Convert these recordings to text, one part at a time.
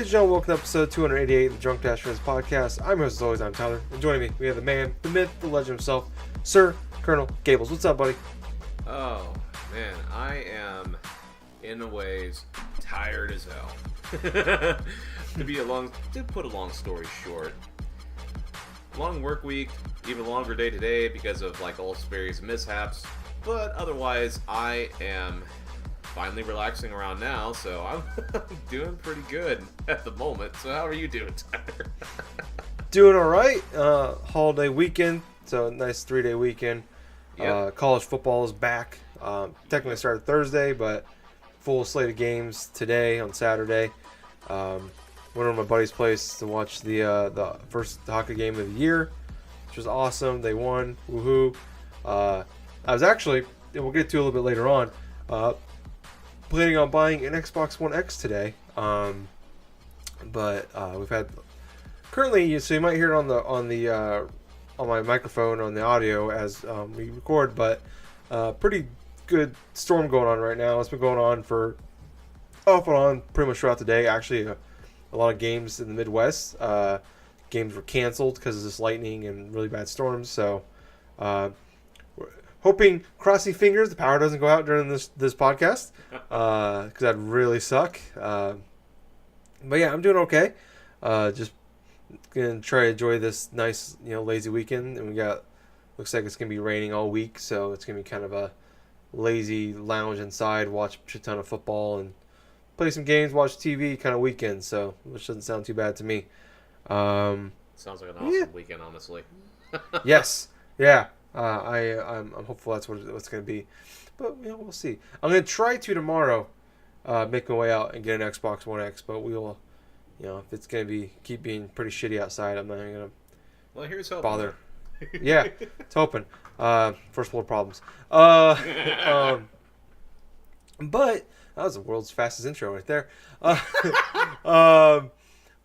and gentlemen, welcome to episode 288 of the Drunk Dash Friends podcast. I'm your host, as always, I'm Tyler. And joining me, we have the man, the myth, the legend himself, Sir Colonel Gables. What's up, buddy? Oh, man, I am, in a ways, tired as hell. To put a long story short, long work week, even longer day today because of all various mishaps, but otherwise I am finally relaxing around now, so I'm doing pretty good at the moment. So how are you doing, Tyler? Doing all right. Holiday weekend, so a nice 3-day weekend. Yep. College football is back. Technically started Thursday, but full slate of games today on Saturday. Went over to my buddy's place to watch the first hockey game of the year, which was awesome. They won. Woohoo. I was actually, and we'll get to a little bit later on, planning on buying an Xbox One X today. But we've had currently, so you might hear it on my microphone on the audio as we record, but pretty good storm going on right now. It's been going on for off and on pretty much throughout the day. Actually, a lot of games in the Midwest, games were canceled because of this lightning and really bad storms. So, we're hoping, crossing fingers, the power doesn't go out during this podcast, because that'd really suck. But yeah, I'm doing okay. Just gonna try to enjoy this nice, lazy weekend, and looks like it's gonna be raining all week, so it's gonna be kind of a lazy lounge inside, watch a ton of football, and play some games, watch TV kind of weekend. So, which doesn't sound too bad to me. Sounds like an awesome weekend, honestly. Yes, yeah. I'm hopeful that's what it's gonna be, but we'll see. I'm gonna try to tomorrow, make my way out and get an Xbox One X, but we'll. If it's going to keep being pretty shitty outside, I'm not even going to here's hoping. bother. Yeah, it's hoping. First world problems. But that was the world's fastest intro right there. But,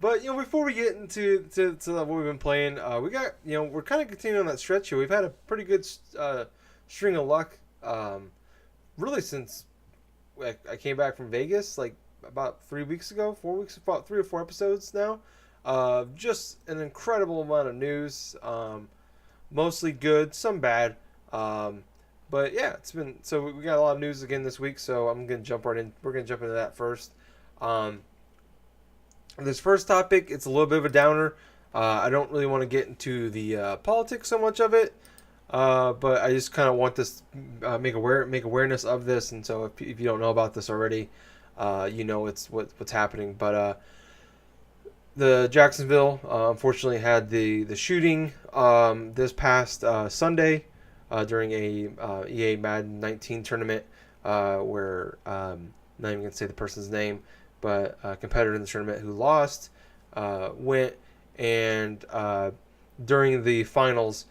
before we get into what we've been playing, we got, we're kind of continuing on that stretch here. We've had a pretty good string of luck, really since I came back from Vegas, about 3 weeks ago, 4 weeks, about 3 or 4 episodes now. Just an incredible amount of news, mostly good, some bad. But yeah, so we got a lot of news again this week, so I'm going to jump right in. We're going to jump into that first. This first topic, it's a little bit of a downer. I don't really want to get into the politics so much of it. But I just kind of want this, make awareness of this. And so if you don't know about this already, it's what's happening. But the Jacksonville unfortunately had the shooting this past Sunday during a EA Madden 19 tournament where not even gonna say the person's name, but a competitor in the tournament who lost went and during the finals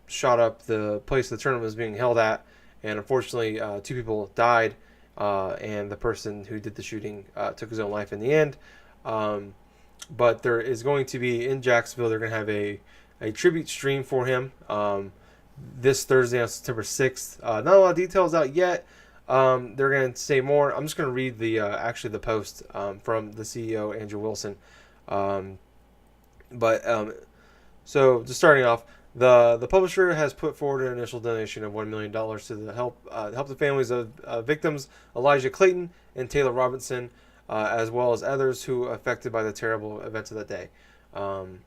shot up the place the tournament was being held at, and unfortunately 2 people died. And the person who did the shooting took his own life in the end. But there is going to be, in Jacksonville, they're going to have a tribute stream for him this Thursday on September 6th. Not a lot of details out yet. They're going to say more. I'm just going to read the post from the CEO, Andrew Wilson. So just starting off, the publisher has put forward an initial donation of $1 million to help the families of victims Elijah Clayton and Taylor Robinson, as well as others who were affected by the terrible events of that day. And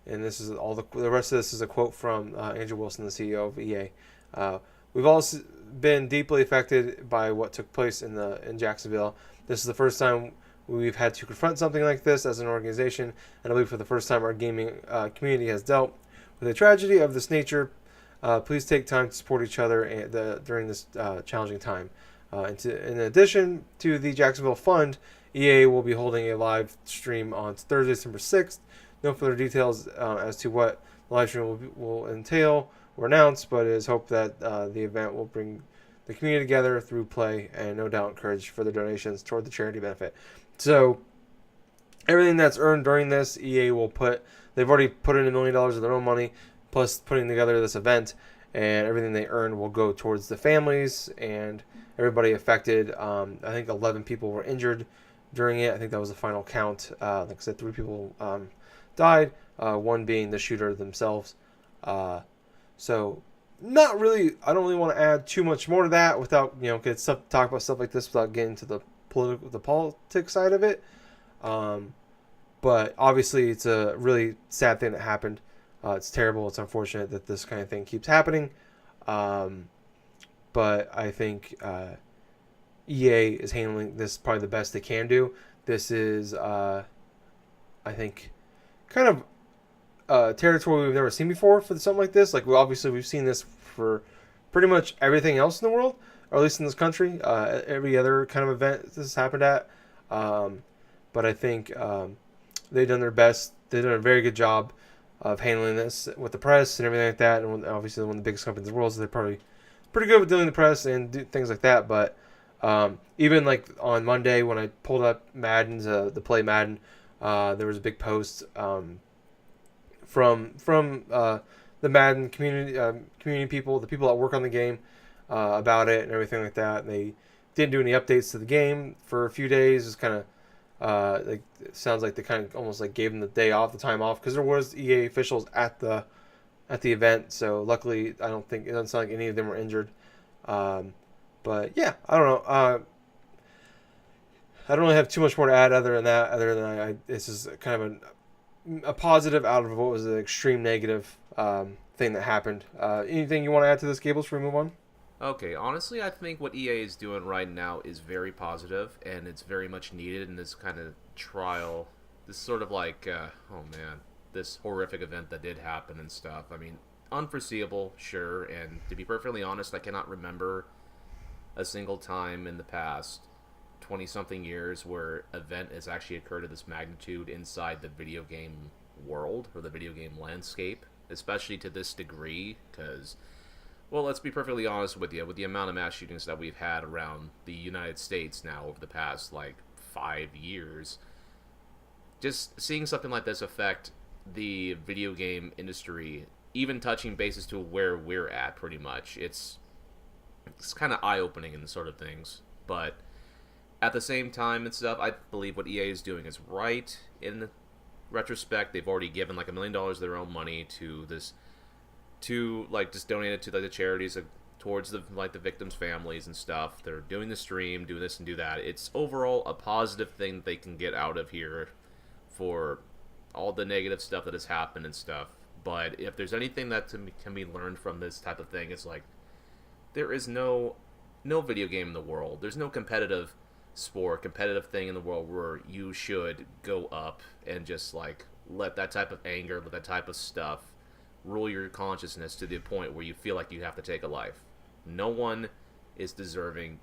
this is all the rest of this is a quote from Andrew Wilson, the CEO of EA. We've all been deeply affected by what took place in Jacksonville. This is the first time we've had to confront something like this as an organization, and I believe for the first time our gaming community has dealt with a tragedy of this nature. Please take time to support each other during this challenging time. In addition to the Jacksonville Fund, EA will be holding a live stream on Thursday, December 6th. No further details as to what the live stream will entail or announce, but it is hoped that the event will bring the community together through play and no doubt encourage further donations toward the charity benefit. So everything that's earned during this, EA will they've already put in $1 million of their own money, plus putting together this event, and everything they earn will go towards the families and everybody affected. I think 11 people were injured during it. I think that was the final count. Like I said, 3 people died, one being the shooter themselves. So not really. I don't really want to add too much more to that without get talk about stuff like this without getting to the politics side of it. But obviously, it's a really sad thing that happened. It's terrible. It's unfortunate that this kind of thing keeps happening. But I think EA is handling this probably the best they can do. This is, I think, kind of territory we've never seen before for something like this. Like, we've seen this for pretty much everything else in the world, or at least in this country. Every other kind of event this has happened at. But I think they've done their best. They've done a very good job of handling this with the press and everything like that. And obviously, one of the biggest companies in the world, so they're probably pretty good with dealing with the press and do things like that. But even like on Monday when I pulled up Madden's the play Madden, there was a big post from the Madden community people, the people that work on the game, about it and everything like that. And they didn't do any updates to the game for a few days. It's kind of like it sounds like they kind of almost like gave them the day off, the time off, because there was EA officials at the event. So luckily, I don't think it doesn't sound like any of them were injured. But yeah, I don't know. I don't really have too much more to add other than that. Other than this is kind of a positive out of what was an extreme negative thing that happened. Anything you want to add to this, Gables, before we move on? Okay, honestly, I think what EA is doing right now is very positive, and it's very much needed in this kind of trial. This sort of like, oh man, this horrific event that did happen and stuff. I mean, unforeseeable, sure, and to be perfectly honest, I cannot remember a single time in the past 20-something years where event has actually occurred of this magnitude inside the video game world or the video game landscape, especially to this degree, because... Well, let's be perfectly honest with you. With the amount of mass shootings that we've had around the United States now over the past, 5 years, just seeing something like this affect the video game industry, even touching bases to where we're at, pretty much, it's kind of eye-opening in the sort of things. But at the same time and stuff, I believe what EA is doing is right. In retrospect, they've already given, $1 million of their own money to this... just donate it to the charities towards the victims' families and stuff. They're doing the stream, doing this and do that. It's overall a positive thing that they can get out of here for all the negative stuff that has happened and stuff. But if there's anything that can be learned from this type of thing, it's there is no video game in the world. There's no competitive sport, competitive thing in the world where you should go up and just let that type of anger, let that type of stuff rule your consciousness to the point where you feel like you have to take a life. No one is deserving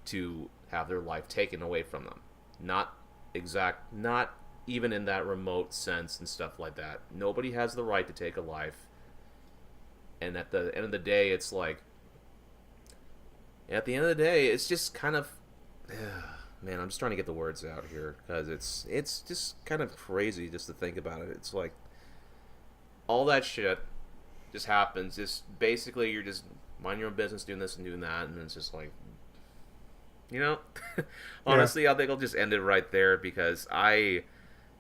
to have their life taken away from them. Not even in that remote sense and stuff like that. Nobody has the right to take a life. And at the end of the day, it's just kind of... Man, I'm just trying to get the words out here, because it's just kind of crazy just to think about it. It's all that shit just happens. Just basically, you're just mind your own business, doing this and doing that, and it's just honestly, I think I'll just end it right there, because I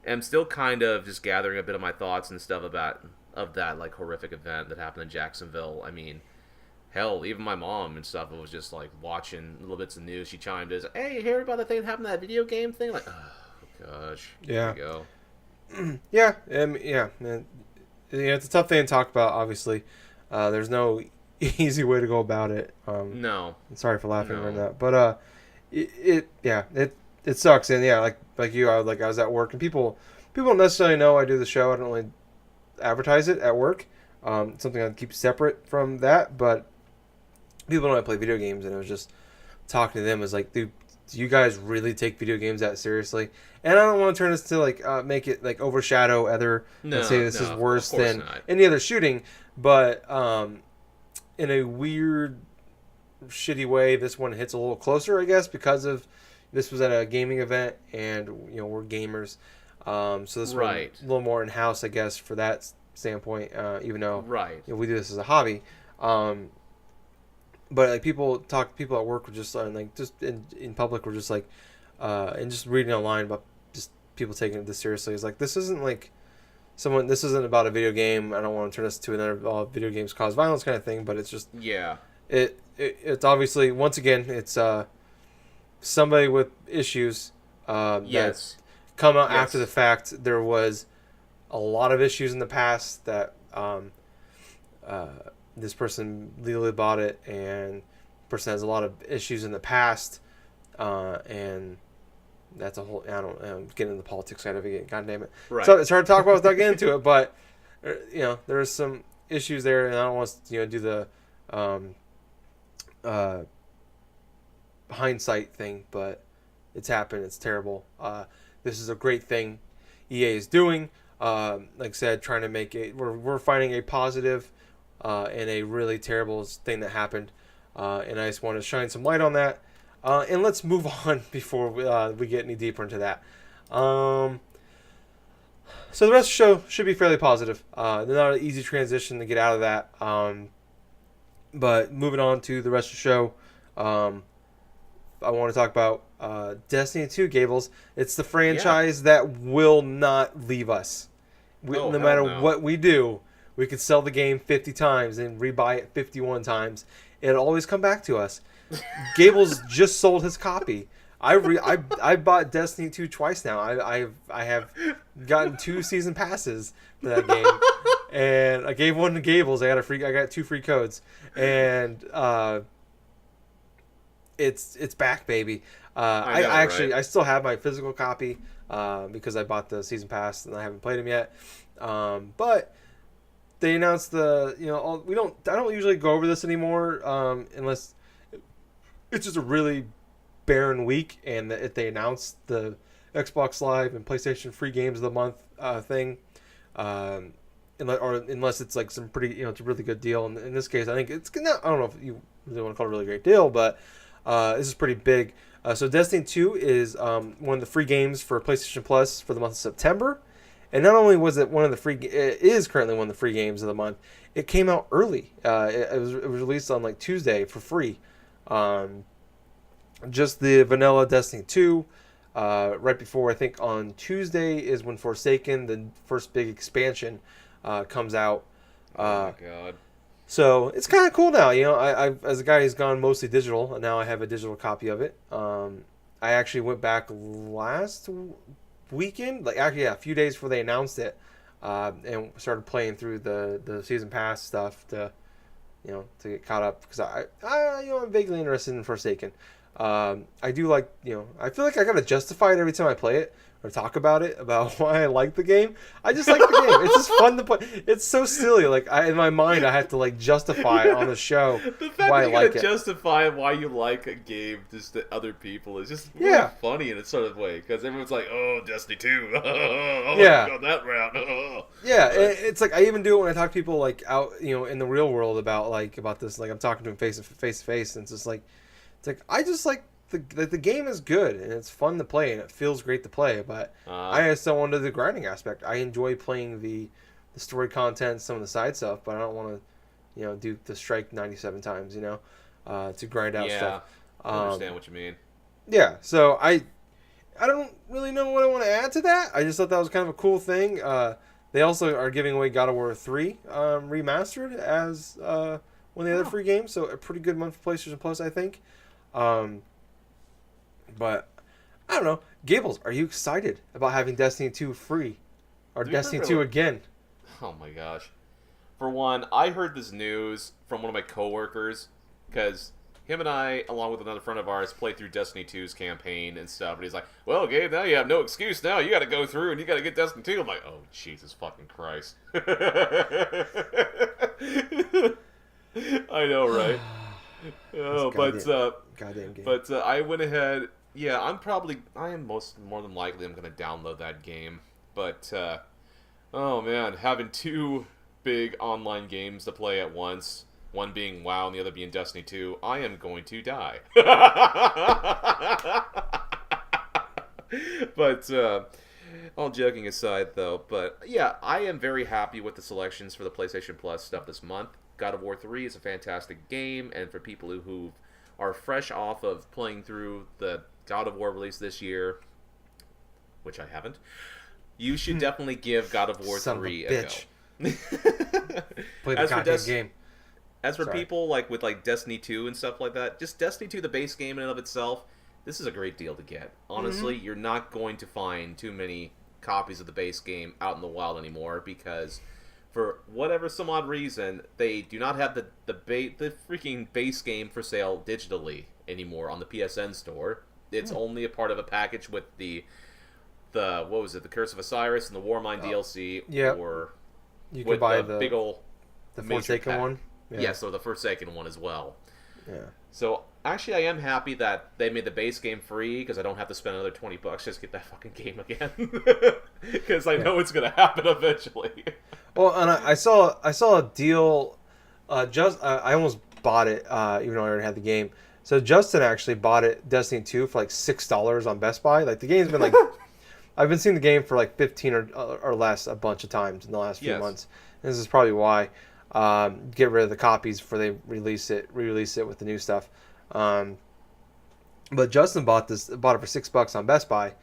am still kind of just gathering a bit of my thoughts and stuff of that horrific event that happened in Jacksonville. I mean, hell, even my mom and stuff was just watching little bits of news. She chimed in, "Hey, you heard about the thing that happened, that video game thing?" Oh gosh, yeah, there you go. Yeah, man. It's a tough thing to talk about, obviously. There's no easy way to go about it. No. I'm sorry for laughing around that. But it sucks. And yeah, like you, I was at work, and people don't necessarily know I do the show. I don't really advertise it at work. It's something I keep separate from that. But people know I play video games, and I was just talking to them. Dude, do you guys really take video games that seriously? And I don't want to turn this to make it overshadow other and say this is worse than any other shooting, but in a weird, shitty way, this one hits a little closer, I guess, because of this was at a gaming event, and we're gamers, so this one a little more in house, I guess, for that standpoint. Even though we do this as a hobby. But people at work were just just in public were just and just reading online about just people taking this seriously. It's like, this isn't like this isn't about a video game. I don't want to turn this to another video games cause violence kind of thing, but it's just Yeah. It's obviously, once again, it's somebody with issues Yes. that come out Yes. after the fact. There was a lot of issues in the past that this person legally bought it, and the person has a lot of issues in the past, and that's a whole. I'm getting into the politics side of it. God damn it! Right. So it's hard to talk about without getting into it, but there's some issues there, and I don't want to do the hindsight thing, but it's happened. It's terrible. This is a great thing EA is doing. Like I said, trying to make it. We're finding a positive in a really terrible thing that happened, and I just want to shine some light on that. And let's move on before we get any deeper into that. So the rest of the show should be fairly positive. Not an easy transition to get out of that. But moving on to the rest of the show, I want to talk about Destiny 2, Gables. It's the franchise that will not leave us. No matter what we do, we could sell the game 50 times and rebuy it 51 times. It'll always come back to us. Gables just sold his copy. I bought Destiny 2 twice now. I have gotten 2 season passes to that game, and I gave one to Gables. I got 2 free codes, and it's back, baby. I still have my physical copy because I bought the season pass and I haven't played them yet. But they announced I don't usually go over this anymore unless it's just a really barren week, and if they announce the Xbox Live and PlayStation free games of the month thing, unless it's like some pretty, it's a really good deal. And in this case, I think it's not. I don't know if you really want to call it a really great deal, but this is pretty big. So Destiny 2 is one of the free games for PlayStation Plus for the month of September. And not only was it it is currently one of the free games of the month. It came out early. It was released on like Tuesday for free. Just the vanilla Destiny 2. Right before, I think on Tuesday is when Forsaken, the first big expansion, comes out. Oh my god. So it's kind of cool now. I as a guy who's gone mostly digital, and now I have a digital copy of it. I actually went back last weekend, a few days before they announced it, and started playing through the season pass stuff to get caught up, because I'm vaguely interested in Forsaken. I do like, I feel like I gotta justify it every time I play it or talk about it, about why I like the game. I just like the game. It's just fun to play. It's so silly. Like, in my mind, I have to justify it on the show why I like it. Justify why you like a game just to other people is just really funny in a sort of way, because everyone's like, "Oh, Destiny 2, oh, yeah, go that route." Oh. Yeah, it's like I even do it when I talk to people out, in the real world about this. Like, I'm talking to them face to face, and it's like I just like. The game is good, and it's fun to play, and it feels great to play, but I just don't want to do the grinding aspect. I enjoy playing the story content, some of the side stuff, but I don't want to do the strike 97 times to grind out stuff. I understand what you mean. Yeah, so I don't really know what I want to add to that. I just thought that was kind of a cool thing. They also are giving away God of War 3 remastered as one of the other free games, so a pretty good month for PlayStation Plus, I think. But I don't know. Gables, are you excited about having Destiny 2 free? Or Destiny 2 again? Oh my gosh. For one, I heard this news from one of my coworkers, because him and I, along with another friend of ours, played through Destiny 2's campaign and stuff, and he's like, "Well, Gabe, now you have no excuse now. You gotta go through and you gotta get Destiny 2. I'm like, "Oh, Jesus fucking Christ." I know, right? Oh, goddamn game. But I went ahead. Yeah, I am more than likely I'm going to download that game. But, oh man, having 2 big online games to play at once, one being WoW and the other being Destiny 2, I am going to die. But, all joking aside though, but yeah, I am very happy with the selections for the PlayStation Plus stuff this month. God of War 3 is a fantastic game, and for people who are fresh off of playing through the God of War released this year, which I haven't, you should definitely give God of War Son 3 of a a bitch. go. Play the goddamn game. As for Sorry. people with Destiny 2 and stuff like that, just Destiny 2, the base game in and of itself, this is a great deal to get. Honestly, you're not going to find too many copies of the base game out in the wild anymore because for whatever some odd reason, they do not have the freaking base game for sale digitally anymore on the PSN store. It's only a part of a package with the what was it, the Curse of Osiris and the Warmind DLC, or you can with buy the big ol' the major Forsaken pack. one. Yes, or the Forsaken one as well. Yeah. So actually, I am happy that they made the base game free because I don't have to spend another $20 just to get that fucking game again. Because I know it's gonna happen eventually. Well, and I saw a deal. I almost bought it, even though I already had the game. So Justin actually bought it, Destiny 2, for like $6 on Best Buy. Like the game's been like, I've been seeing the game for like 15 or less a bunch of times in the last few months. And this is probably why. Get rid of the copies before they re-release it with the new stuff. But Justin bought it for $6 on Best Buy,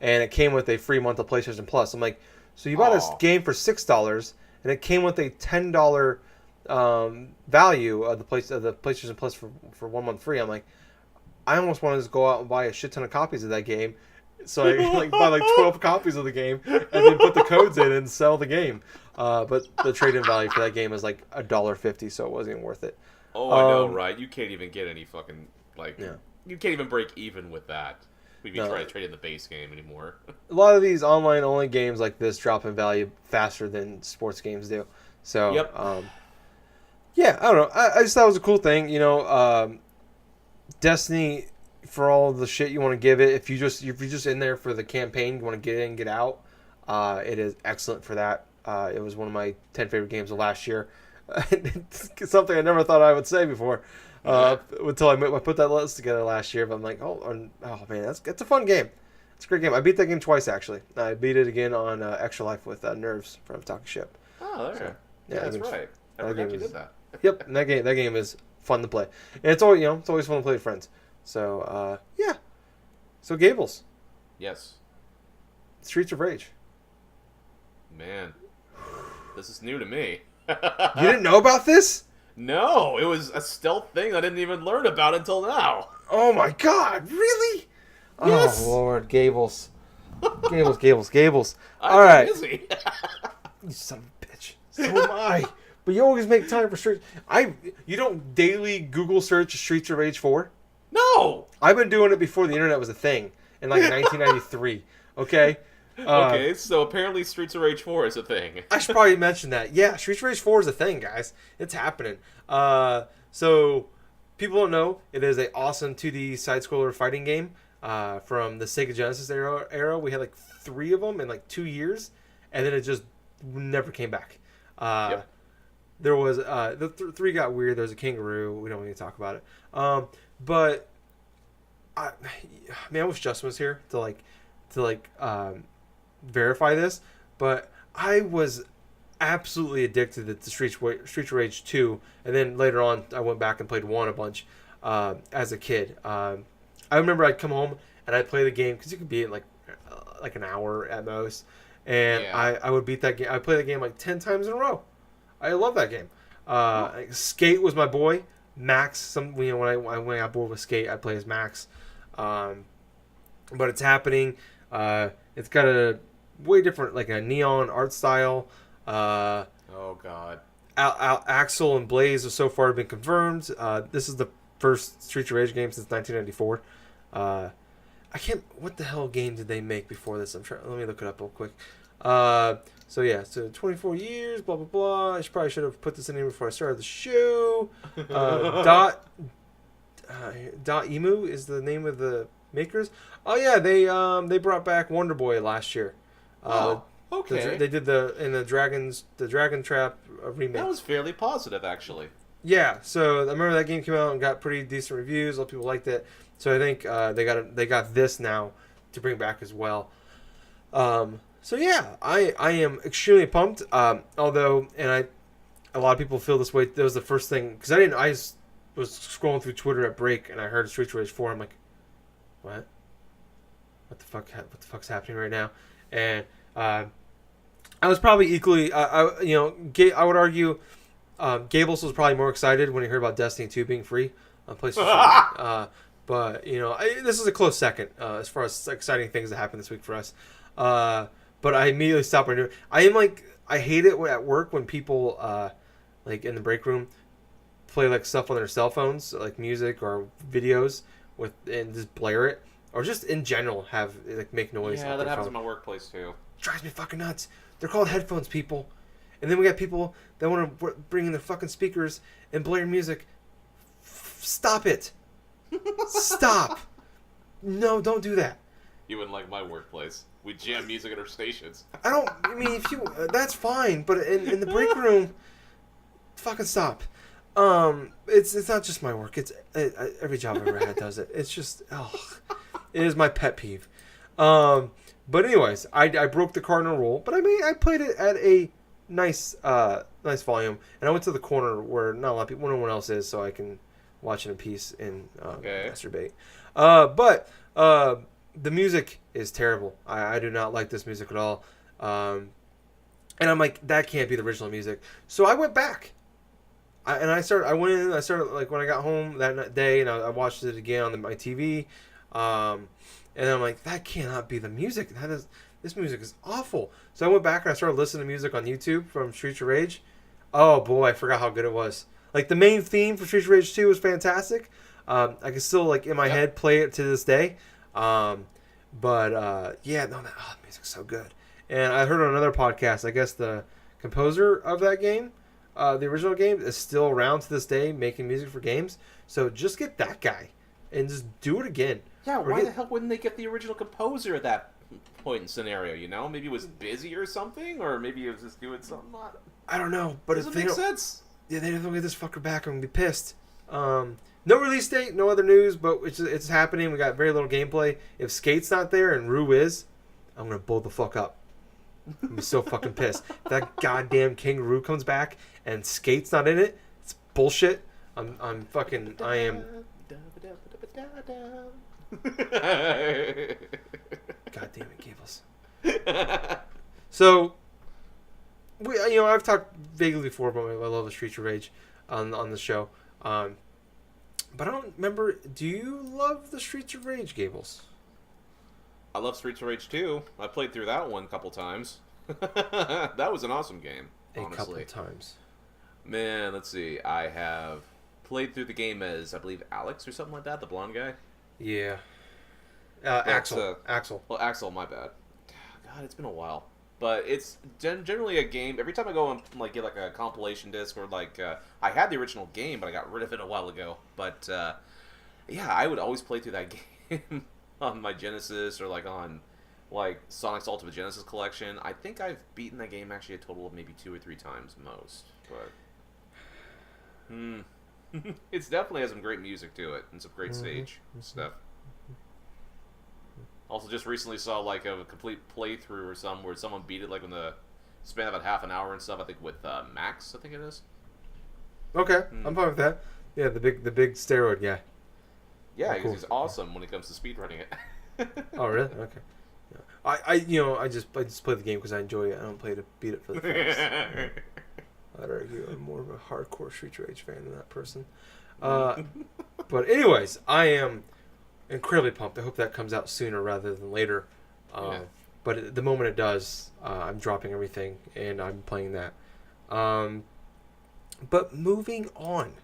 and it came with a free month of PlayStation Plus. I'm like, so you bought this game for $6, and it came with a $10 value of the PlayStation Plus for 1 month free. I'm like, I almost wanted to go out and buy a shit ton of copies of that game, so I buy 12 copies of the game and then put the codes in and sell the game. But the trade-in value for that game is like $1.50, so it wasn't even worth it. Oh, I know, right? You can't even get any fucking you can't even break even with that. We'd be trying to trade in the base game anymore. A lot of these online-only games like this drop in value faster than sports games do. So, I don't know. I just thought it was a cool thing. Destiny, for all the shit you want to give it, if you're just in there for the campaign, you want to get in, get out, it is excellent for that. It was one of my 10 favorite games of last year. It's something I never thought I would say before until I put that list together last year. But I'm like, oh man, that's a fun game. It's a great game. I beat that game twice, actually. I beat it again on Extra Life with Nerves from Talking Ship. Oh, there. Yeah, that's right. I forgot you did that. Yep, and that game is fun to play. And it's always fun to play with friends. So So Gables. Yes. Streets of Rage. Man, this is new to me. You didn't know about this? No, it was a stealth thing I didn't even learn about until now. Oh my god, really? Yes. Oh Lord, Gables. Gables. I'm All right. busy. You son of a bitch. So am I. But you always make time for Streets. You don't daily Google search Streets of Rage 4? No. I've been doing it before the internet was a thing in like 1993. Okay? Okay, so apparently Streets of Rage 4 is a thing. I should probably mention that. Yeah, Streets of Rage 4 is a thing, guys. It's happening. So, people don't know, it is an awesome 2D side-scroller fighting game from the Sega Genesis era. We had like 3 of them in like 2 years, and then it just never came back. There was, the 3 got weird. There was a kangaroo. We don't need to talk about it. But, I wish Justin was here to verify this, but I was absolutely addicted to Streets of Rage 2, and then later on I went back and played 1 a bunch as a kid. I remember I'd come home and I'd play the game because you could beat it in like an hour at most, and I would beat that game. I played the game like 10 times in a row. I love that game. Skate was my boy. Max. When I got bored with Skate, I play as Max. But it's happening. It's got a way different, like a neon art style. Oh god. Axel and Blaze have so far been confirmed. This is the first Streets of Rage game since 1994. I can't. What the hell game did they make before this? Let me look it up real quick. So 24 years, blah blah blah. I probably should have put this in here before I started the show. Dot Emu is the name of the makers. Oh yeah, they brought back Wonder Boy last year. Okay. They did the Dragon Trap remake. That was fairly positive, actually. Yeah, so I remember that game came out and got pretty decent reviews. A lot of people liked it. So I think they got this now to bring back as well. So yeah, I am extremely pumped. Although, a lot of people feel this way. That was the first thing because I was scrolling through Twitter at break and I heard Streets of Rage 4. I'm like, what? what the fuck's happening right now? And I was probably equally, I would argue, Gables was probably more excited when he heard about Destiny 2 being free on PlayStation. But this is a close second as far as exciting things that happened this week for us. But I immediately stopped doing it. I hate it at work when people like in the break room play like stuff on their cell phones, like music or videos and just blare it, or just in general have like make noise. Yeah, that happens in my workplace too. Drives me fucking nuts. They're called headphones, people. And then we got people that want to bring in their fucking speakers and blare music. Stop it. Stop. No, don't do that. You wouldn't like my workplace. We jam music at our stations. I mean, if you, that's fine, but in the break room, fucking stop. It's not just my work. It's every job I've ever had does it. It's just, it is my pet peeve. But anyways, I broke the cardinal rule, but I played it at a nice volume, and I went to the corner where not a lot of people, no one else is, so I can watch it in peace and masturbate. But the music is terrible. I do not like this music at all. And I'm like, that can't be the original music. So I went back. I went in, like when I got home that day, and I watched it again on my TV. And I'm like, that cannot be the music. This music is awful. So I went back and I started listening to music on YouTube from Streets of Rage. Oh boy, I forgot how good it was. Like the main theme for Streets of Rage 2 was fantastic. I can still like in my head play it to this day. The music's so good. And I heard on another podcast, I guess the composer of that game, the original game, is still around to this day making music for games. So just get that guy and just do it again. Yeah, why the hell wouldn't they get the original composer at that point in scenario, you know? Maybe he was busy or something, or maybe he was just doing something. I don't know, but doesn't make sense. Yeah, they don't get this fucker back, I'm going to be pissed. No release date, no other news, but it's happening. We got very little gameplay. If Skate's not there and Rue is, I'm going to blow the fuck up. I'm going to be so fucking pissed. If that goddamn Kangaroo comes back and Skate's not in it, it's bullshit. I am... God damn it, Gables. So, I've talked vaguely before about my love of Streets of Rage on the show. But I don't remember. Do you love the Streets of Rage, Gables? I love Streets of Rage 2. I played through that one a couple times. That was an awesome game, honestly. A couple times. Man, let's see. I have played through the game as, I believe, Alex or something like that, the blonde guy. Yeah. Axel. Well, Axel, my bad. God, it's been a while. But it's generally a game. Every time I go and get like a compilation disc or I had the original game, but I got rid of it a while ago. But I would always play through that game on my Genesis or on Sonic's Ultimate Genesis collection. I think I've beaten that game actually a total of maybe 2 or 3 times most. But it's definitely has some great music to it and some great stage stuff. Also, just recently saw a complete playthrough or something where someone beat it in the span of about half an hour and stuff. I think with Max, I think it is. Okay, I'm fine with that. Yeah, the big steroid guy. Yeah, because he's awesome when it comes to speedrunning it. Oh really? Okay. Yeah. I just play the game because I enjoy it. I don't play to beat it for the fans. I'd argue I'm more of a hardcore Street Rage fan than that person. But anyways, I am incredibly pumped. I hope that comes out sooner rather than later. But at the moment it does, I'm dropping everything and I'm playing that. But moving on.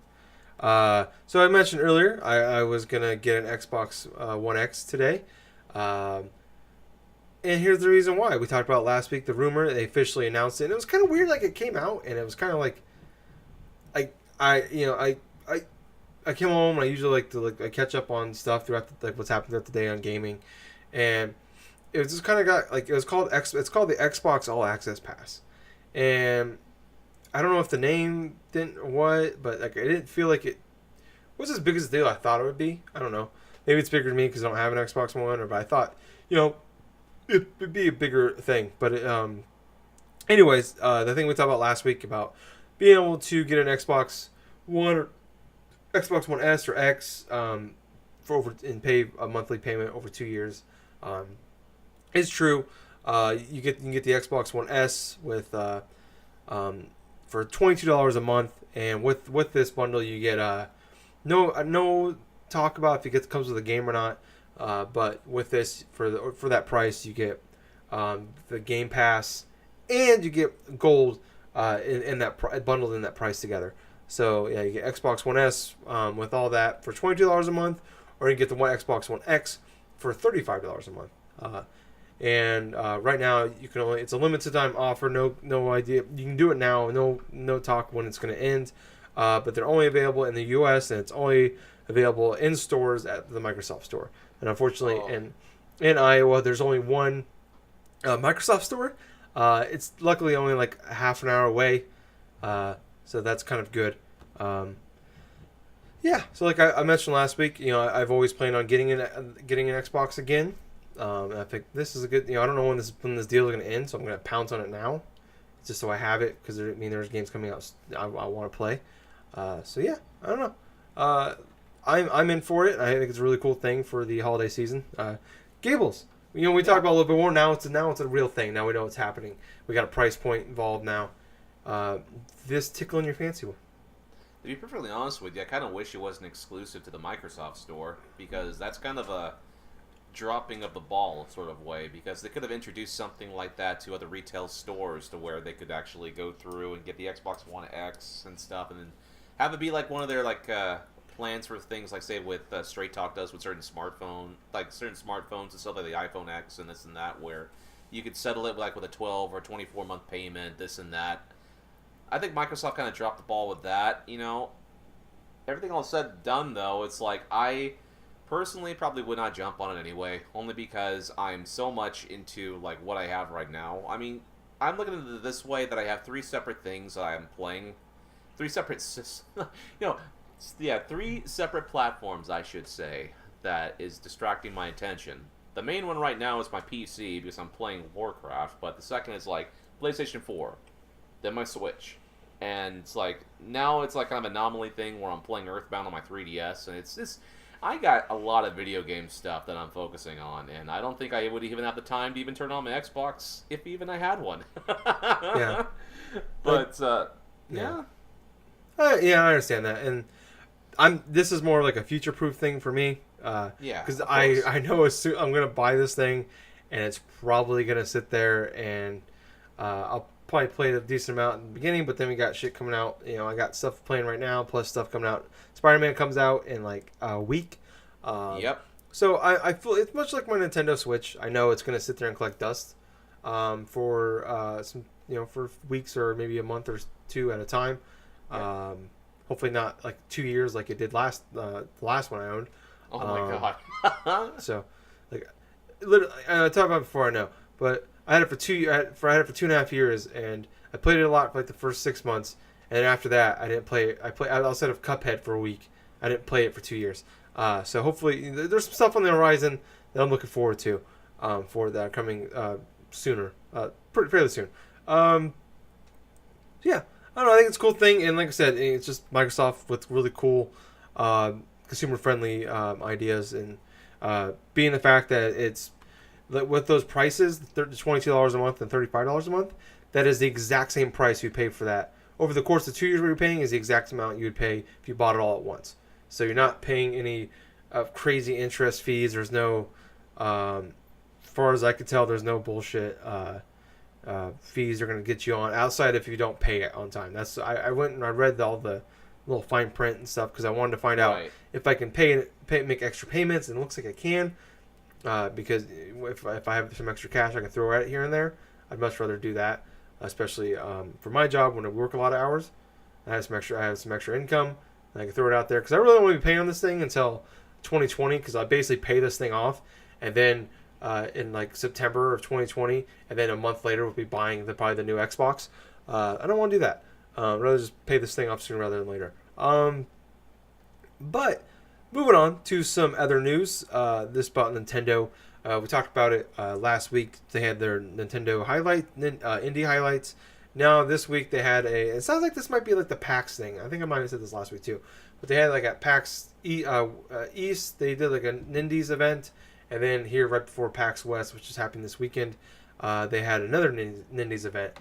So I mentioned earlier I was going to get an Xbox One X today. And here's the reason why. We talked about last week, the rumor, they officially announced it. And it was kind of weird, it came out, and it was kind of I came home, and I usually like to I catch up on stuff throughout what's happened throughout the day on gaming. And it was just kind of got, it's called the Xbox All Access Pass. And I don't know if the name didn't or what, but it didn't feel like it was as big as the deal I thought it would be. I don't know. Maybe it's bigger than me because I don't have an Xbox One, but I thought, it'd be a bigger thing. But anyways, the thing we talked about last week about being able to get an Xbox One or Xbox One S or X and pay a monthly payment over 2 years is true. You can get the Xbox One S with for $22 a month, and with this bundle you get no talk about if it comes with a game or not. But with this for that price you get the Game Pass and you get gold in that bundled in that price together. So yeah, you get Xbox One S with all that for $22 a month, or you get the Xbox One X for $35 a month. And right now you can only, it's a limited time offer. No idea, you can do it now. No talk when it's going to end. But they're only available in the U.S. and it's only available in stores at the Microsoft Store. And unfortunately, in Iowa, there's only one Microsoft Store. It's luckily only like half an hour away, so that's kind of good. Yeah, so like I mentioned last week, I've always planned on getting an Xbox again. And I think this is a good. I don't know when this deal is going to end, so I'm going to pounce on it now, just so I have it, because there's games coming out I want to play. So yeah, I don't know. I'm in for it. I think it's a really cool thing for the holiday season. Gables, we talked about a little bit more. Now it's a real thing. Now we know what's happening. We got a price point involved now. This tickling your fancy one? To be perfectly honest with you, I kind of wish it wasn't exclusive to the Microsoft Store, because that's kind of a dropping of the ball sort of way, because they could have introduced something like that to other retail stores to where they could actually go through and get the Xbox One X and stuff, and then have it be like one of their plans for things like, say, with Straight Talk does with certain smartphones and stuff like the iPhone X and this and that, where you could settle it with a 12 or 24 month payment, this and that. I think Microsoft kind of dropped the ball with that. Everything all said and done, though, it's like I personally probably would not jump on it anyway, only because I'm so much into what I have right now. I mean, I'm looking at it this way, that I have three separate things that I'm playing, three separate three separate platforms, I should say, that is distracting my attention. The main one right now is my PC, because I'm playing Warcraft, but the second is PlayStation 4, then my Switch. And it's now it's kind of an anomaly thing where I'm playing Earthbound on my 3DS, and it's just, I got a lot of video game stuff that I'm focusing on, and I don't think I would even have the time to even turn on my Xbox if even I had one. Yeah. But, yeah. Yeah, I understand that, and this is more like a future-proof thing for me. Because I know as soon I'm gonna buy this thing, and it's probably gonna sit there, and I'll probably play a decent amount in the beginning, but then we got shit coming out. I got stuff playing right now, plus stuff coming out. Spider-Man comes out in a week. Yep. So I feel it's much like my Nintendo Switch. I know it's gonna sit there and collect dust for some for weeks or maybe a month or two at a time. Yep. Hopefully not 2 years like it did the last one I owned. Oh my god. So, literally, I talked about it before, I know, but I had it for 2.5 years, and I played it a lot for the first 6 months, and then after that I didn't play it. Outside of Cuphead for a week. I didn't play it for 2 years. So hopefully there's some stuff on the horizon that I'm looking forward to for that coming sooner, fairly soon. Yeah. I don't know, I think it's a cool thing, and like I said, it's just Microsoft with really cool consumer-friendly ideas, and being the fact that it's with those prices, $22 a month and $35 a month, that is the exact same price you pay for that. Over the course of 2 years, what you're paying is the exact amount you would pay if you bought it all at once. So you're not paying any crazy interest fees. There's no, as far as I can tell, there's no bullshit fees they're going to get you on outside if you don't pay it on time. I went and I read all the little fine print and stuff because I wanted to find out if I can make extra payments, and it looks like I can, because if I have some extra cash I can throw at it here and there. I'd much rather do that, especially for my job when I work a lot of hours. I have some extra income, and I can throw it out there because I really don't want to be paying on this thing until 2020, because I basically pay this thing off, and then in September of 2020, and then a month later we'll be buying probably the new Xbox. I don't want to do that. I'd rather just pay this thing off sooner rather than later. But moving on to some other news. This about Nintendo. We talked about it last week. They had their Nintendo indie highlights. Now this week they had it sounds like this might be the PAX thing. I think I might have said this last week too. But they had at PAX East, they did a Nindies event, And then here, right before PAX West, which is happening this weekend, they had another Nindies event.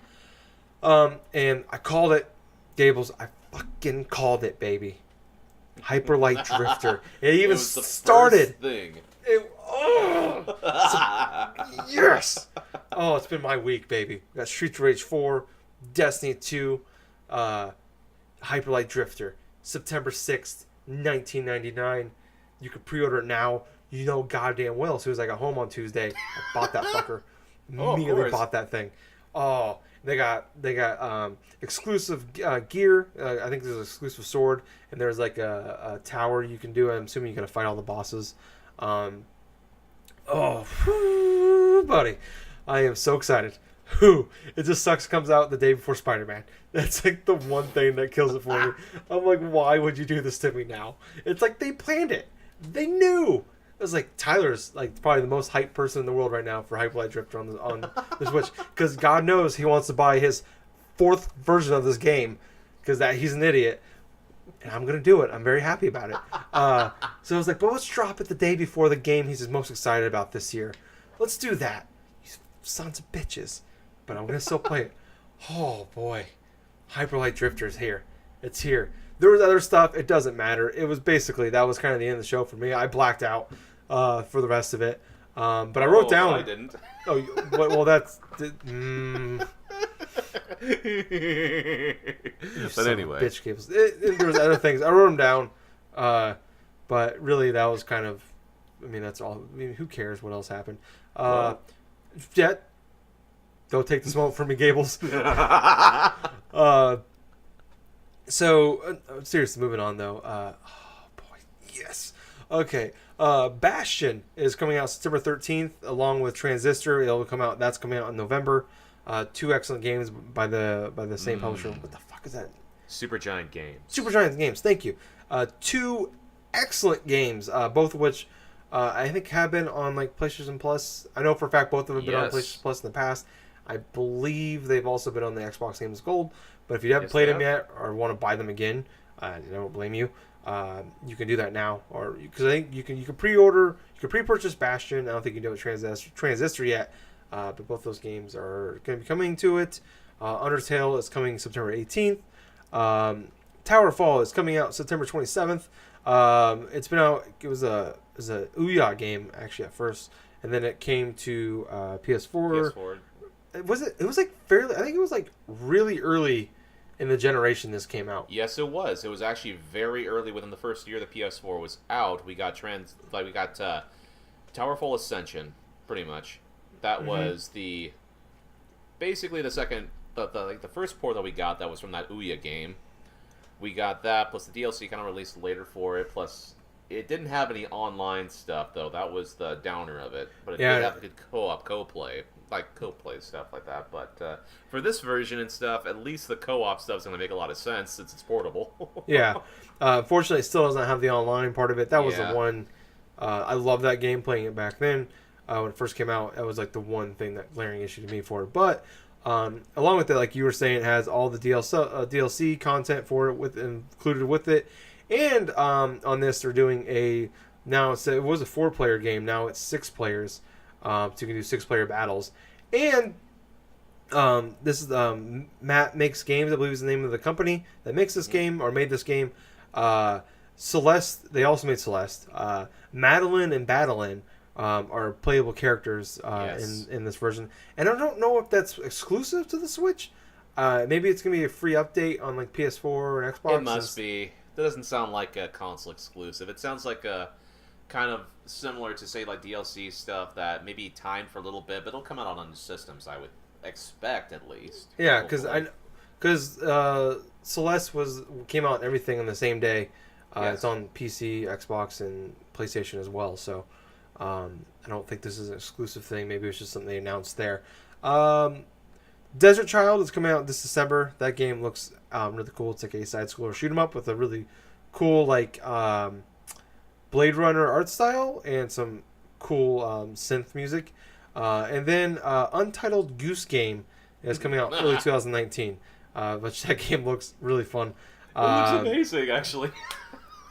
And I called it, Gables. I fucking called it, baby. Hyperlight Drifter. It even started. First thing. Yes. Oh, it's been my week, baby. We got Streets of Rage 4, Destiny 2, Hyperlight Drifter, September 6th, 1999. You can pre-order it now. You know goddamn well. As soon as I got home on Tuesday, I bought that fucker. Immediately bought that thing. Oh, they got exclusive gear. I think there's an exclusive sword, and there's like a tower you can do. I'm assuming you got to fight all the bosses. Buddy, I am so excited. It just sucks. Comes out the day before Spider-Man. That's like the one thing that kills it for me. I'm like, why would you do this to me now? It's like they planned it. They knew. It was like Tyler's like probably the most hyped person in the world right now for Hyperlight Drifter on the Switch, because God knows he wants to buy his 4th version of this game because he's an idiot. And I'm going to do it. I'm very happy about it. So I was like, but let's drop it the day before the game he's most excited about this year. Let's do that. You sons of bitches. But I'm going to still play it. Oh, boy. Hyperlight Drifter is here. It's here. There was other stuff. It doesn't matter. It was basically, that was kind of the end of the show for me. I blacked out for the rest of it. But I wrote down. No, I didn't. Oh, well, that's... But anyway, bitch Gables. There was other things. I wrote them down, but really that was kind of. I mean, that's all. I mean, who cares what else happened? Jet, don't take this moment from me, Gables. So seriously, moving on though. Oh boy, yes. Okay. Bastion is coming out September 13th, along with Transistor. It'll come out. That's coming out in November. 2 excellent games by the same publisher. What the fuck is that? Supergiant Games. Supergiant Games. Thank you. 2 excellent games, both of which I think have been on like PlayStation Plus. I know for a fact both of them have been on PlayStation Plus in the past. I believe they've also been on the Xbox Games Gold. But if you haven't played them yet or want to buy them again, I don't blame you. You can do that now, or because I think you can pre-order, you can pre-purchase Bastion. I don't think you can do it with Transistor yet. But both those games are going to be coming to it. Undertale is coming September 18th. Towerfall is coming out September 27th. It's been out. It was a Ouya game actually at first, and then it came to PS4. PS4. It was like fairly. I think it was like really early in the generation this came out. Yes, it was. It was actually very early within the first year the PS4 was out. We got Towerfall Ascension, pretty much. That was basically the second, the first port that we got that was from that Ouya game. We got that, plus the DLC kind of released later for it, plus it didn't have any online stuff, though. That was the downer of it. But it did have good co-play stuff like that. But for this version and stuff, at least the co-op stuff is going to make a lot of sense since it's portable. Yeah. Fortunately, it still doesn't have the online part of it. That was the one. I love that game, playing it back then. When it first came out, that was like the one thing that glaring issue to me for it. But along with it, like you were saying, it has all the DLC content for it included with it. And on this, they're doing it was a 4-player game. Now it's 6 players, so you can do 6-player battles. And this is Matt Makes Games, I believe is the name of the company that makes this game or made this game. Celeste, they also made Celeste. Madeline and Badeline are playable characters in this version, and I don't know if that's exclusive to the Switch. Maybe it's gonna be a free update on like PS4 or Xbox. It must be. That doesn't sound like a console exclusive. It sounds like a kind of similar to say like DLC stuff that maybe timed for a little bit, but it'll come out on the systems. I would expect at least. Yeah, because Celeste came out and everything on the same day. It's on PC, Xbox, and PlayStation as well. So. I don't think this is an exclusive thing. Maybe it's just something they announced there. Desert Child is coming out this December. That game looks really cool. It's like a side-scroller shoot 'em up with a really cool like Blade Runner art style and some cool synth music. And then Untitled Goose Game is coming out early 2019. Which that game looks really fun. It looks amazing, actually.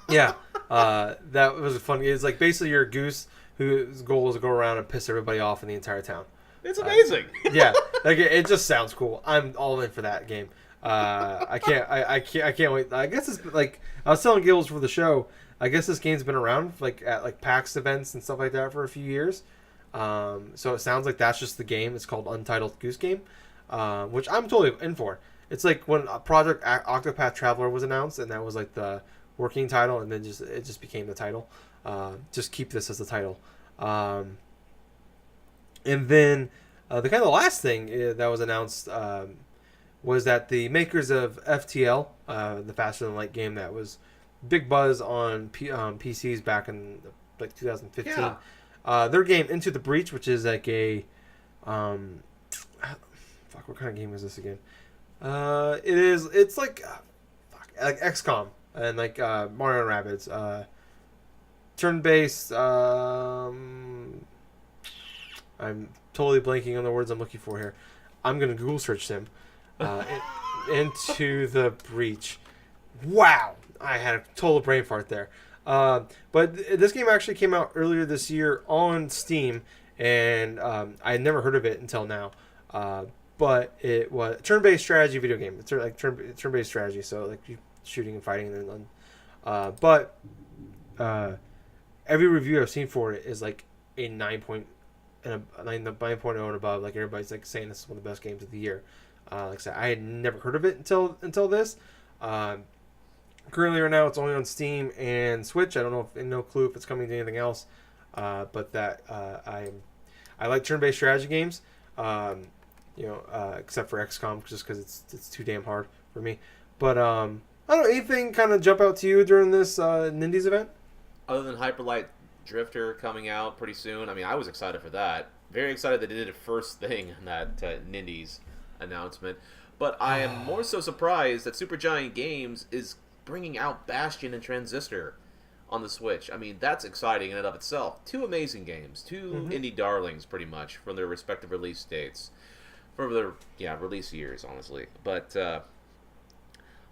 Yeah, that was fun. It's like basically you're a goose. whose goal is to go around and piss everybody off in the entire town. It's amazing. Yeah, like it just sounds cool. I'm all in for that game. I can't wait. I guess it's like I was telling Gables for the show. I guess this game's been around like at like PAX events and stuff like that for a few years. So it sounds like that's just the game. It's called Untitled Goose Game, which I'm totally in for. It's like when Project Octopath Traveler was announced, and that was like the working title, and then it just became the title. Just keep this as the title. And then the kind of last thing that was announced was that the makers of FTL, the Faster Than Light game that was big buzz on PCs back in like 2015. Yeah. Their game Into the Breach, which is like a what kind of game is this again? It's like XCOM and like Mario and Rabbids, turn-based. I'm totally blanking on the words I'm looking for here. I'm gonna Google search them. Into the Breach. Wow, I had a total brain fart there. But this game actually came out earlier this year on Steam, and I had never heard of it until now. But it was a turn-based strategy video game. It's like turn-based strategy, so like shooting and fighting, and then but every review I've seen for it is like a 9.0 and above. Like everybody's like saying this is one of the best games of the year. Like I said, I had never heard of it until this. Currently, right now, it's only on Steam and Switch. I don't know no clue if it's coming to anything else. But that I like turn-based strategy games. Except for XCOM, just because it's too damn hard for me. But I don't know, anything kind of jump out to you during this Nindies event? Other than Hyperlight Drifter coming out pretty soon, I mean, I was excited for that. Very excited that they did it first thing in that Nindies announcement. But I am more so surprised that Supergiant Games is bringing out Bastion and Transistor on the Switch. I mean, that's exciting in and of itself. Two amazing games, two indie darlings, pretty much, from their respective release dates. For their release years, honestly. But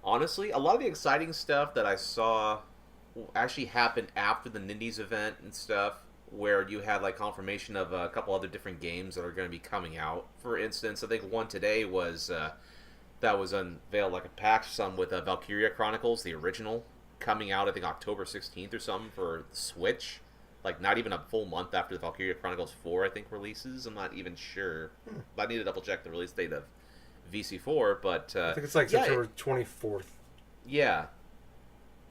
honestly, a lot of the exciting stuff that I saw actually happened after the Nindies event and stuff, where you had like confirmation of a couple other different games that are going to be coming out. For instance, I think one today was that was unveiled like a PAX some with Valkyria Chronicles, the original, coming out I think October 16th or something for Switch. Like not even a full month after the Valkyria Chronicles 4 I think releases. I'm not even sure. I need to double check the release date of VC4, but I think it's like September 24th. Yeah.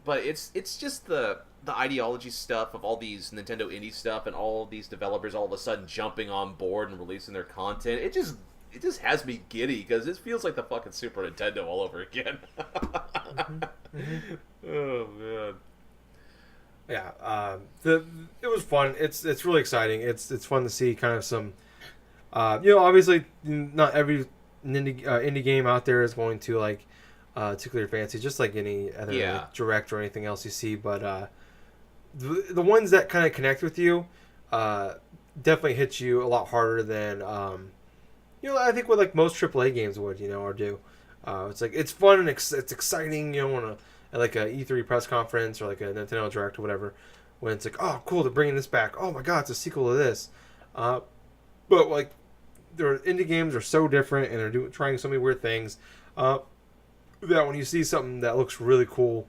But it's just the ideology stuff of all these Nintendo indie stuff and all these developers all of a sudden jumping on board and releasing their content. It just has me giddy because it feels like the fucking Super Nintendo all over again. Oh man. Yeah, it was fun. It's really exciting. It's fun to see kind of some, obviously not every indie game out there is going to like tickle your fancy, just like any other like, direct or anything else you see. But the ones that kind of connect with you definitely hit you a lot harder than I think what like most AAA games would or do. It's like it's fun and it's exciting. At like a E3 press conference or like a Nintendo Direct or whatever, when it's like, oh, cool, they're bringing this back. Oh my god, it's a sequel to this. But like, their indie games are so different and they're trying so many weird things that when you see something that looks really cool,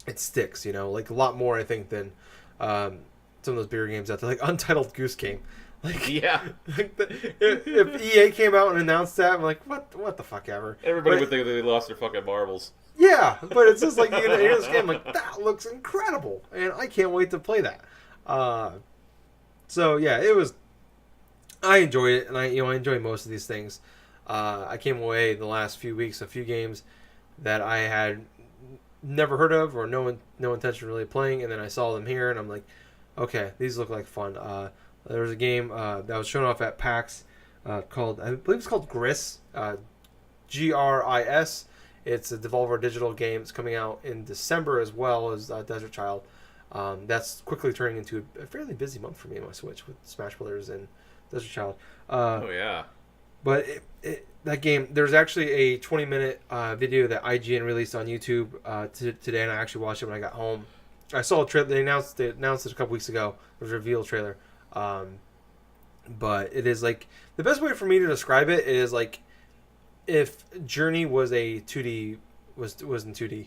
it sticks. Like a lot more I think than some of those bigger games out there, like Untitled Goose Game. Like yeah, like if EA came out and announced that, I'm like, what the fuck ever. Everybody would think that they lost their fucking marbles. Yeah, but it's just like you're gonna hear this game like that looks incredible, and I can't wait to play that. So yeah, it was. I enjoyed it, and I enjoy most of these things. I came away the last few weeks a few games that I had never heard of or no intention of really playing, and then I saw them here, and I'm like, okay, these look like fun. There was a game that was shown off at PAX called I believe it's called Gris, GRIS. It's a Devolver Digital game. It's coming out in December as well as Desert Child. That's quickly turning into a fairly busy month for me on my Switch with Smash Brothers and Desert Child. Oh, yeah. But that game, there's actually a 20-minute video that IGN released on YouTube today, and I actually watched it when I got home. I saw a trailer. They announced it a couple weeks ago. It was a reveal trailer. But it is like the best way for me to describe it is like if Journey was a 2D was in 2D.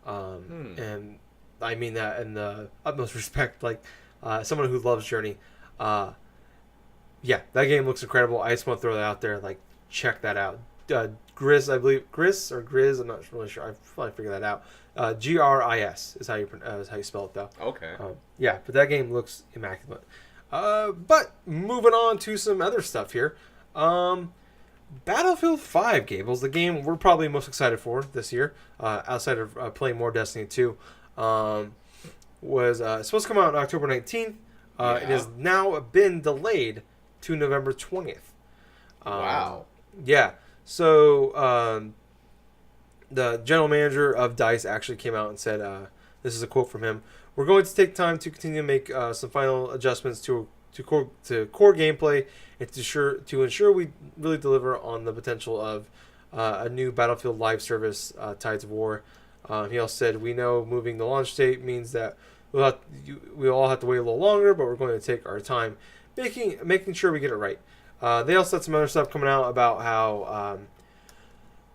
And I mean that in the utmost respect. Like someone who loves Journey. Yeah, that game looks incredible. I just want to throw that out there. Like, check that out. Gris, I believe, Gris or Grizz. I'm not really sure. I probably figured that out. Gris is how you spell it though. Okay. Yeah, but that game looks immaculate. But moving on to some other stuff here. Battlefield 5, Gables, the game we're probably most excited for this year, outside of playing more Destiny 2, was supposed to come out on October 19th. It has now been delayed to November 20th. Wow. Yeah. So the general manager of DICE actually came out and said, this is a quote from him, "We're going to take time to continue to make some final adjustments to core gameplay and to ensure we really deliver on the potential of a new Battlefield live service, Tides of War." He also said, "We know moving the launch date means that we all have to wait a little longer, but we're going to take our time making sure we get it right." They also had some other stuff coming out about how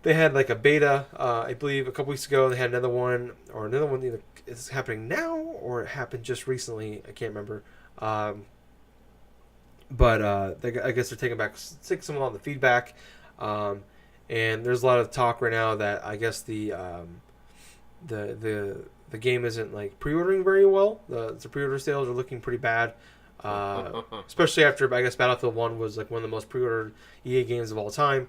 they had like a beta, I believe, a couple weeks ago. They had another one either is happening now or it happened just recently. I can't remember. But I guess they're taking some of all the feedback. And there's a lot of talk right now that I guess the game isn't like pre-ordering very well. The pre-order sales are looking pretty bad. Especially after, I guess, Battlefield 1 was like one of the most pre-ordered EA games of all time.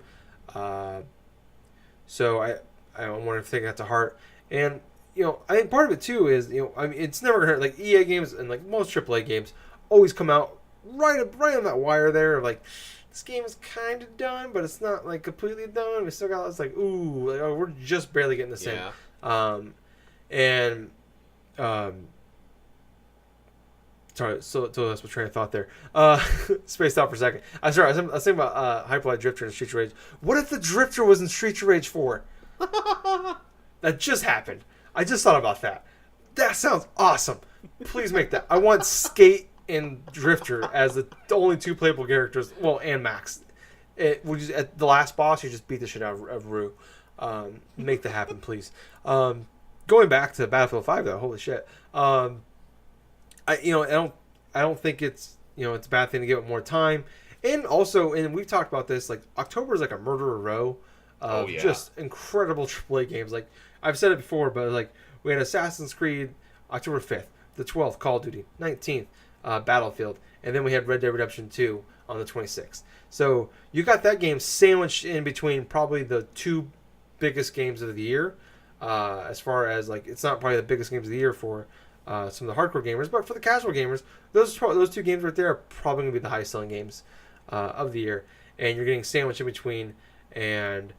So I want to take that to heart. And, I think part of it too is, I mean, it's never going to hurt. Like EA games and like most AAA games always come out right on that wire there of like, this game is kind of done, but it's not like completely done. We still got, it's like, ooh, like, oh, we're just barely getting this in. Sorry, so that's my train of thought there. Spaced out for a second. I was thinking about Hyperlight Drifter and Streets of Rage. What if the Drifter was in Streets of Rage 4? That just happened. I just thought about that. That sounds awesome. Please make that. I want Skate and Drifter as the only two playable characters. Well, and Max. At the last boss, you just beat the shit out of Rue. Make that happen, please. Going back to Battlefield 5, though, holy shit. I don't think it's it's a bad thing to give it more time. And also, and we've talked about this, like October is like a murder row of just incredible AAA games. Like I've said it before, but like we had Assassin's Creed October 5th, the 12th Call of Duty, 19th Battlefield, and then we had Red Dead Redemption 2 on the 26th. So you got that game sandwiched in between probably the two biggest games of the year. As far as like, it's not probably the biggest games of the year for some of the hardcore gamers, but for the casual gamers, those two games right there are probably going to be the highest selling games of the year. And you're getting sandwiched in between, and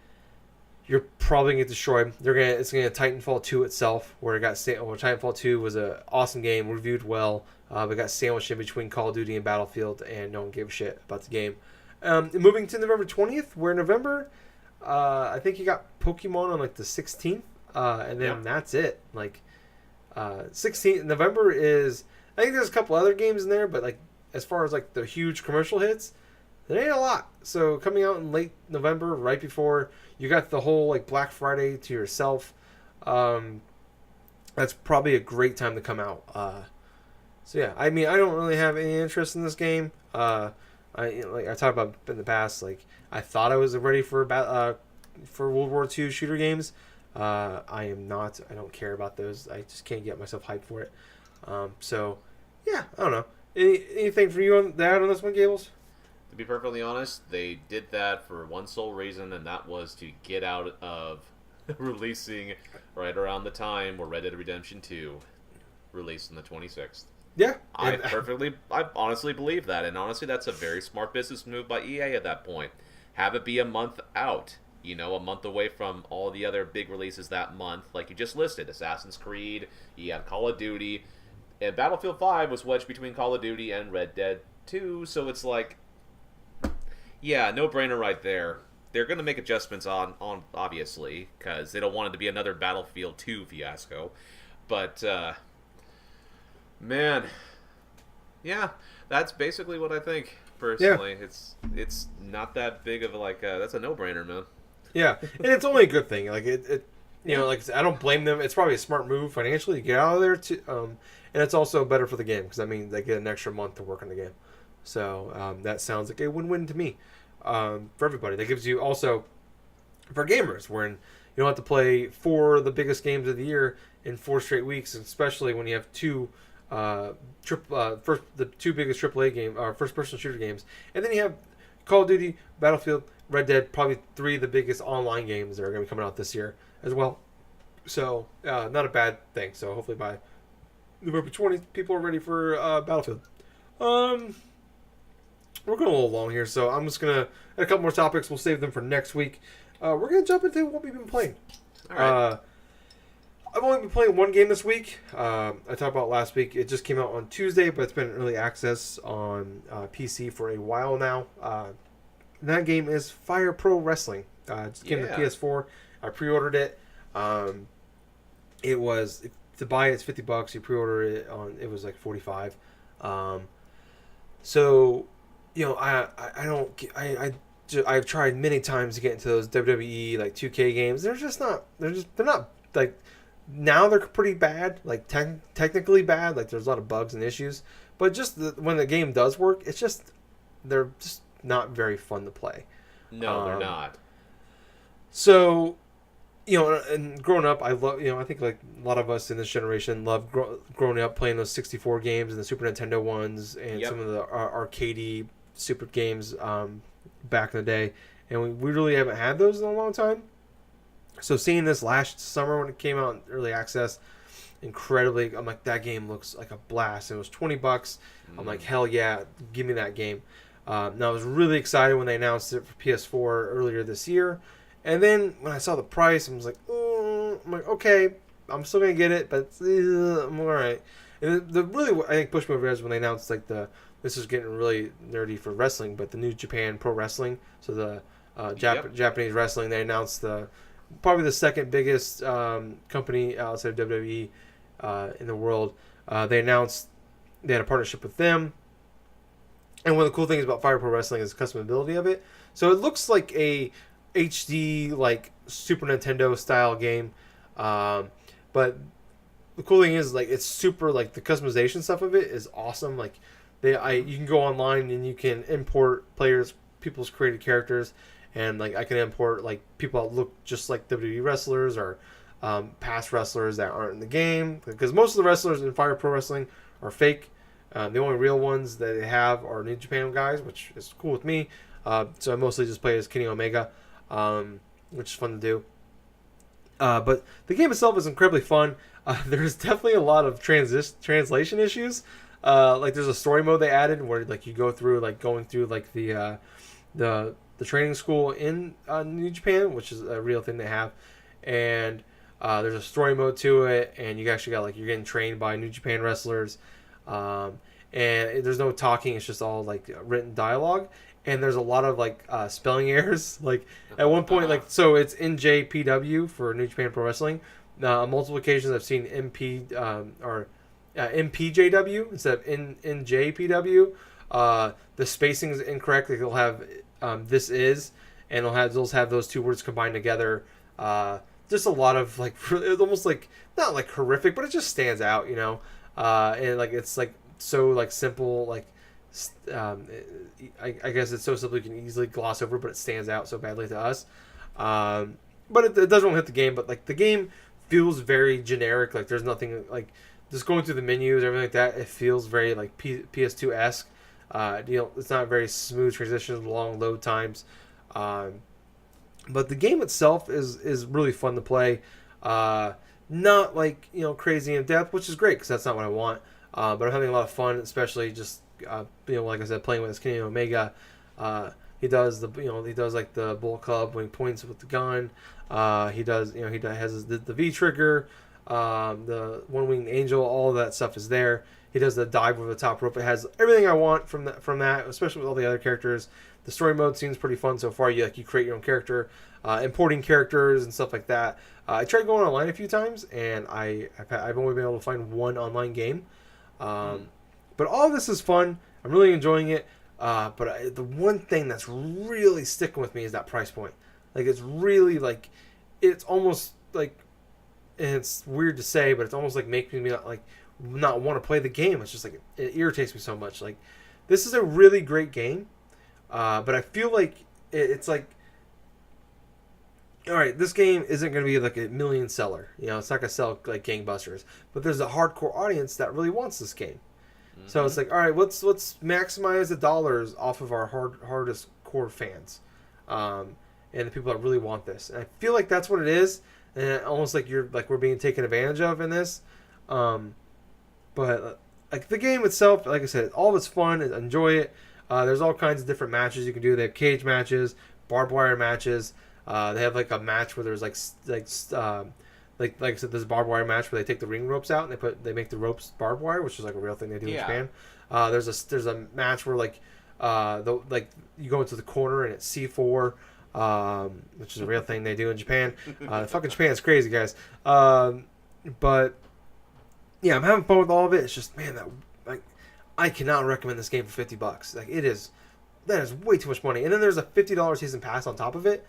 you're probably going to get destroyed. It's going to Titanfall 2 itself, where Titanfall 2 was an awesome game, reviewed well, but got sandwiched in between Call of Duty and Battlefield, and no one gave a shit about the game. Moving to November 20th, where November, I think you got Pokemon on like the 16th, and then that's it. Like 16th November is, I think there's a couple other games in there, but like as far as like the huge commercial hits, there ain't a lot. So coming out in late November, right before you got the whole like Black Friday to yourself, that's probably a great time to come out. So yeah, I mean, I don't really have any interest in this game. I talked about in the past, like I thought I was ready for World War II shooter games. I am not. I don't care about those. I just can't get myself hyped for it. So yeah, I don't know. Anything for you on this one, Gables? To be perfectly honest, they did that for one sole reason, and that was to get out of releasing right around the time where Red Dead Redemption 2 released on the 26th. Yeah. I honestly believe that, and honestly, that's a very smart business move by EA at that point. Have it be a month out, a month away from all the other big releases that month, like you just listed, Assassin's Creed, you had Call of Duty, and Battlefield 5 was wedged between Call of Duty and Red Dead 2, so it's like, yeah, no-brainer right there. They're going to make adjustments on obviously, because they don't want it to be another Battlefield 2 fiasco. But, Man, yeah, that's basically what I think Yeah, personally. It's not that big of a that's a no-brainer, man. yeah, and it's only a good thing. Like Yeah. like I said, I don't blame them. It's probably a smart move financially to get out of there too. And it's also better for the game because that means they get an extra month to work on the game. So that sounds like a win-win to me for everybody. That gives you also for gamers, where you don't have to play four of the biggest games of the year in 4 straight weeks, especially when you have the two biggest AAA game first person shooter games, and then you have Call of Duty, Battlefield, Red Dead, probably three of the biggest online games that are going to be coming out this year as well. So not a bad thing. So hopefully by November 20th, people are ready for Battlefield. Um, we're going a little long here, so I'm just gonna add a couple more topics. We'll save them for next week. We're gonna jump into what we've been playing. All right. I've only been playing one game this week. I talked about last week. It just came out on Tuesday, but it's been in early access on PC for a while now. That game is Fire Pro Wrestling. It just came to PS4. I pre-ordered it. It was to buy it's $50. You pre-order it on it was like 45. So I've tried many times to get into those WWE like 2K games. They're not like now they're pretty bad, like technically bad. Like there's a lot of bugs and issues, but when the game does work, they're just not very fun to play. No, they're not. So, and growing up, I love, I think like a lot of us in this generation love growing up playing those 64 games and the Super Nintendo ones and some of the arcadey super games back in the day. And we really haven't had those in a long time. So seeing this last summer when it came out in early access, incredibly, I'm like, that game looks like a blast. It was $20. I'm like, hell yeah, give me that game. Now I was really excited when they announced it for PS4 earlier this year. And then when I saw the price, I was like, I'm like, okay, I'm still gonna get it, but I'm all right. And the really, I think push me over is when they announced like this is getting really nerdy for wrestling, but the New Japan Pro Wrestling, so the Japanese wrestling, they announced probably the second biggest company outside of WWE in the world. They announced they had a partnership with them. And one of the cool things about Fire Pro Wrestling is the customability of it. So it looks like a HD like Super Nintendo style game, but the cool thing is like it's super like the customization stuff of it is awesome. Like you can go online and you can import people's created characters, and like I can import like people that look just like WWE wrestlers or past wrestlers that aren't in the game, because most of the wrestlers in Fire Pro Wrestling are fake. The only real ones that they have are New Japan guys, which is cool with me. So I mostly just play as Kenny Omega, which is fun to do. But the game itself is incredibly fun. There's definitely a lot of translation issues. Like there's a story mode they added where like you go through like going through like the training school in New Japan, which is a real thing they have, and there's a story mode to it, and you actually got like you're getting trained by New Japan wrestlers. And there's no talking; it's just all like written dialogue. And there's a lot of like spelling errors. Like at one point, like so it's NJPW for New Japan Pro Wrestling. On multiple occasions, I've seen MPJW instead of NJPW. The spacing is incorrect. Like they'll have this is, and they'll have those two words combined together. Just a lot of like it's almost like not like horrific, but it just stands out, and like it's like so like simple like. I guess it's so simple you can easily gloss over, but it stands out so badly to us. But it doesn't really hit the game. But like the game feels very generic. Like there's nothing like just going through the menus, everything like that. It feels very like PS2 esque. It's not very smooth transitions, long load times. But the game itself is really fun to play. Not like crazy in depth, which is great because that's not what I want. But I'm having a lot of fun, especially just like I said, playing with Kenny Omega. He does like the Bullet Club when he points with the gun. He has the V trigger, the one winged angel. All of that stuff is there. He does the dive over the top rope. It has everything I want from that, especially with all the other characters. The story mode seems pretty fun so far. You create your own character, importing characters and stuff like that. I tried going online a few times, and I've only been able to find one online game. But all of this is fun. I'm really enjoying it. The one thing that's really sticking with me is that price point. Like, it's really like, it's almost like, and it's weird to say, but it's almost like making me not want to play the game. It's just like it irritates me so much. Like, this is a really great game, but I feel like it's like, all right, this game isn't going to be like a million seller. You know, it's not going to sell like gangbusters. But there's a hardcore audience that really wants this game. So it's like, all right, let's maximize the dollars off of our hardest core fans, and the people that really want this. And I feel like that's what it is, and almost like we're being taken advantage of in this. But like the game itself, like I said, all of it's fun. Enjoy it. There's all kinds of different matches you can do. They have cage matches, barbed wire matches. They have like a match where there's like I said, there's a barbed wire match where they take the ring ropes out and they make the ropes barbed wire, which is like a real thing they do in Japan. There's a match where you go into the corner and it's C4, which is a real thing they do in Japan. Fucking Japan is crazy, guys. But yeah, I'm having fun with all of it. It's just, man, I cannot recommend this game for $50. Like, that is way too much money. And then there's a $50 season pass on top of it.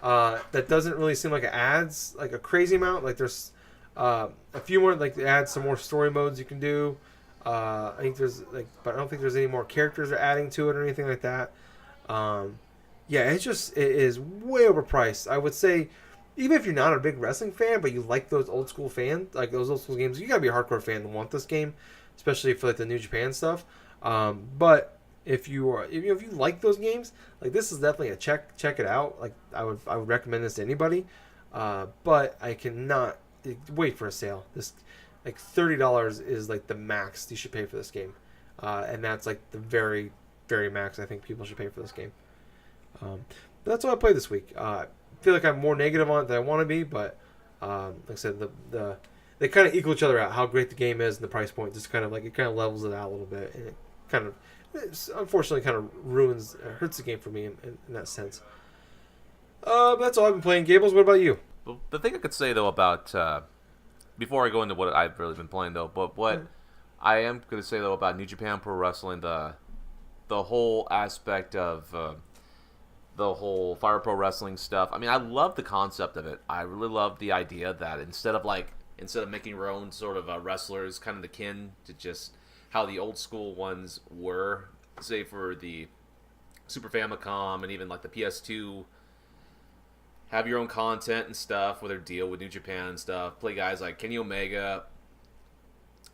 That doesn't really seem like it adds like a crazy amount. Like, there's a few more, like, they add some more story modes you can do. I think but I don't think there's any more characters they're adding to it or anything like that. Yeah, it is way overpriced. I would say, even if you're not a big wrestling fan, but you like those old school games, you gotta be a hardcore fan to want this game, especially for like the New Japan stuff. But if you like those games, like, this is definitely a check it out. Like, I would recommend this to anybody. But I cannot wait for a sale. This, like, $30 is like the max you should pay for this game, and that's like the very, very max I think people should pay for this game. But that's what I played this week. I feel like I'm more negative on it than I want to be, but like I said, they kind of equal each other out. How great the game is and the price point just kind of like, it kind of levels it out a little bit, and it unfortunately kind of hurts the game for me in that sense. That's all I've been playing. Gables, what about you? Well, the thing I could say though about before I go into what I've really been playing though, but what I am going to say though about New Japan Pro Wrestling, the whole aspect of the whole Fire Pro Wrestling stuff. I mean, I love the concept of it. I really love the idea that instead of making your own sort of wrestlers, kind of akin to just how the old school ones were, say for the Super Famicom and even like the PS2, have your own content and stuff with their deal with New Japan and stuff. Play guys like Kenny Omega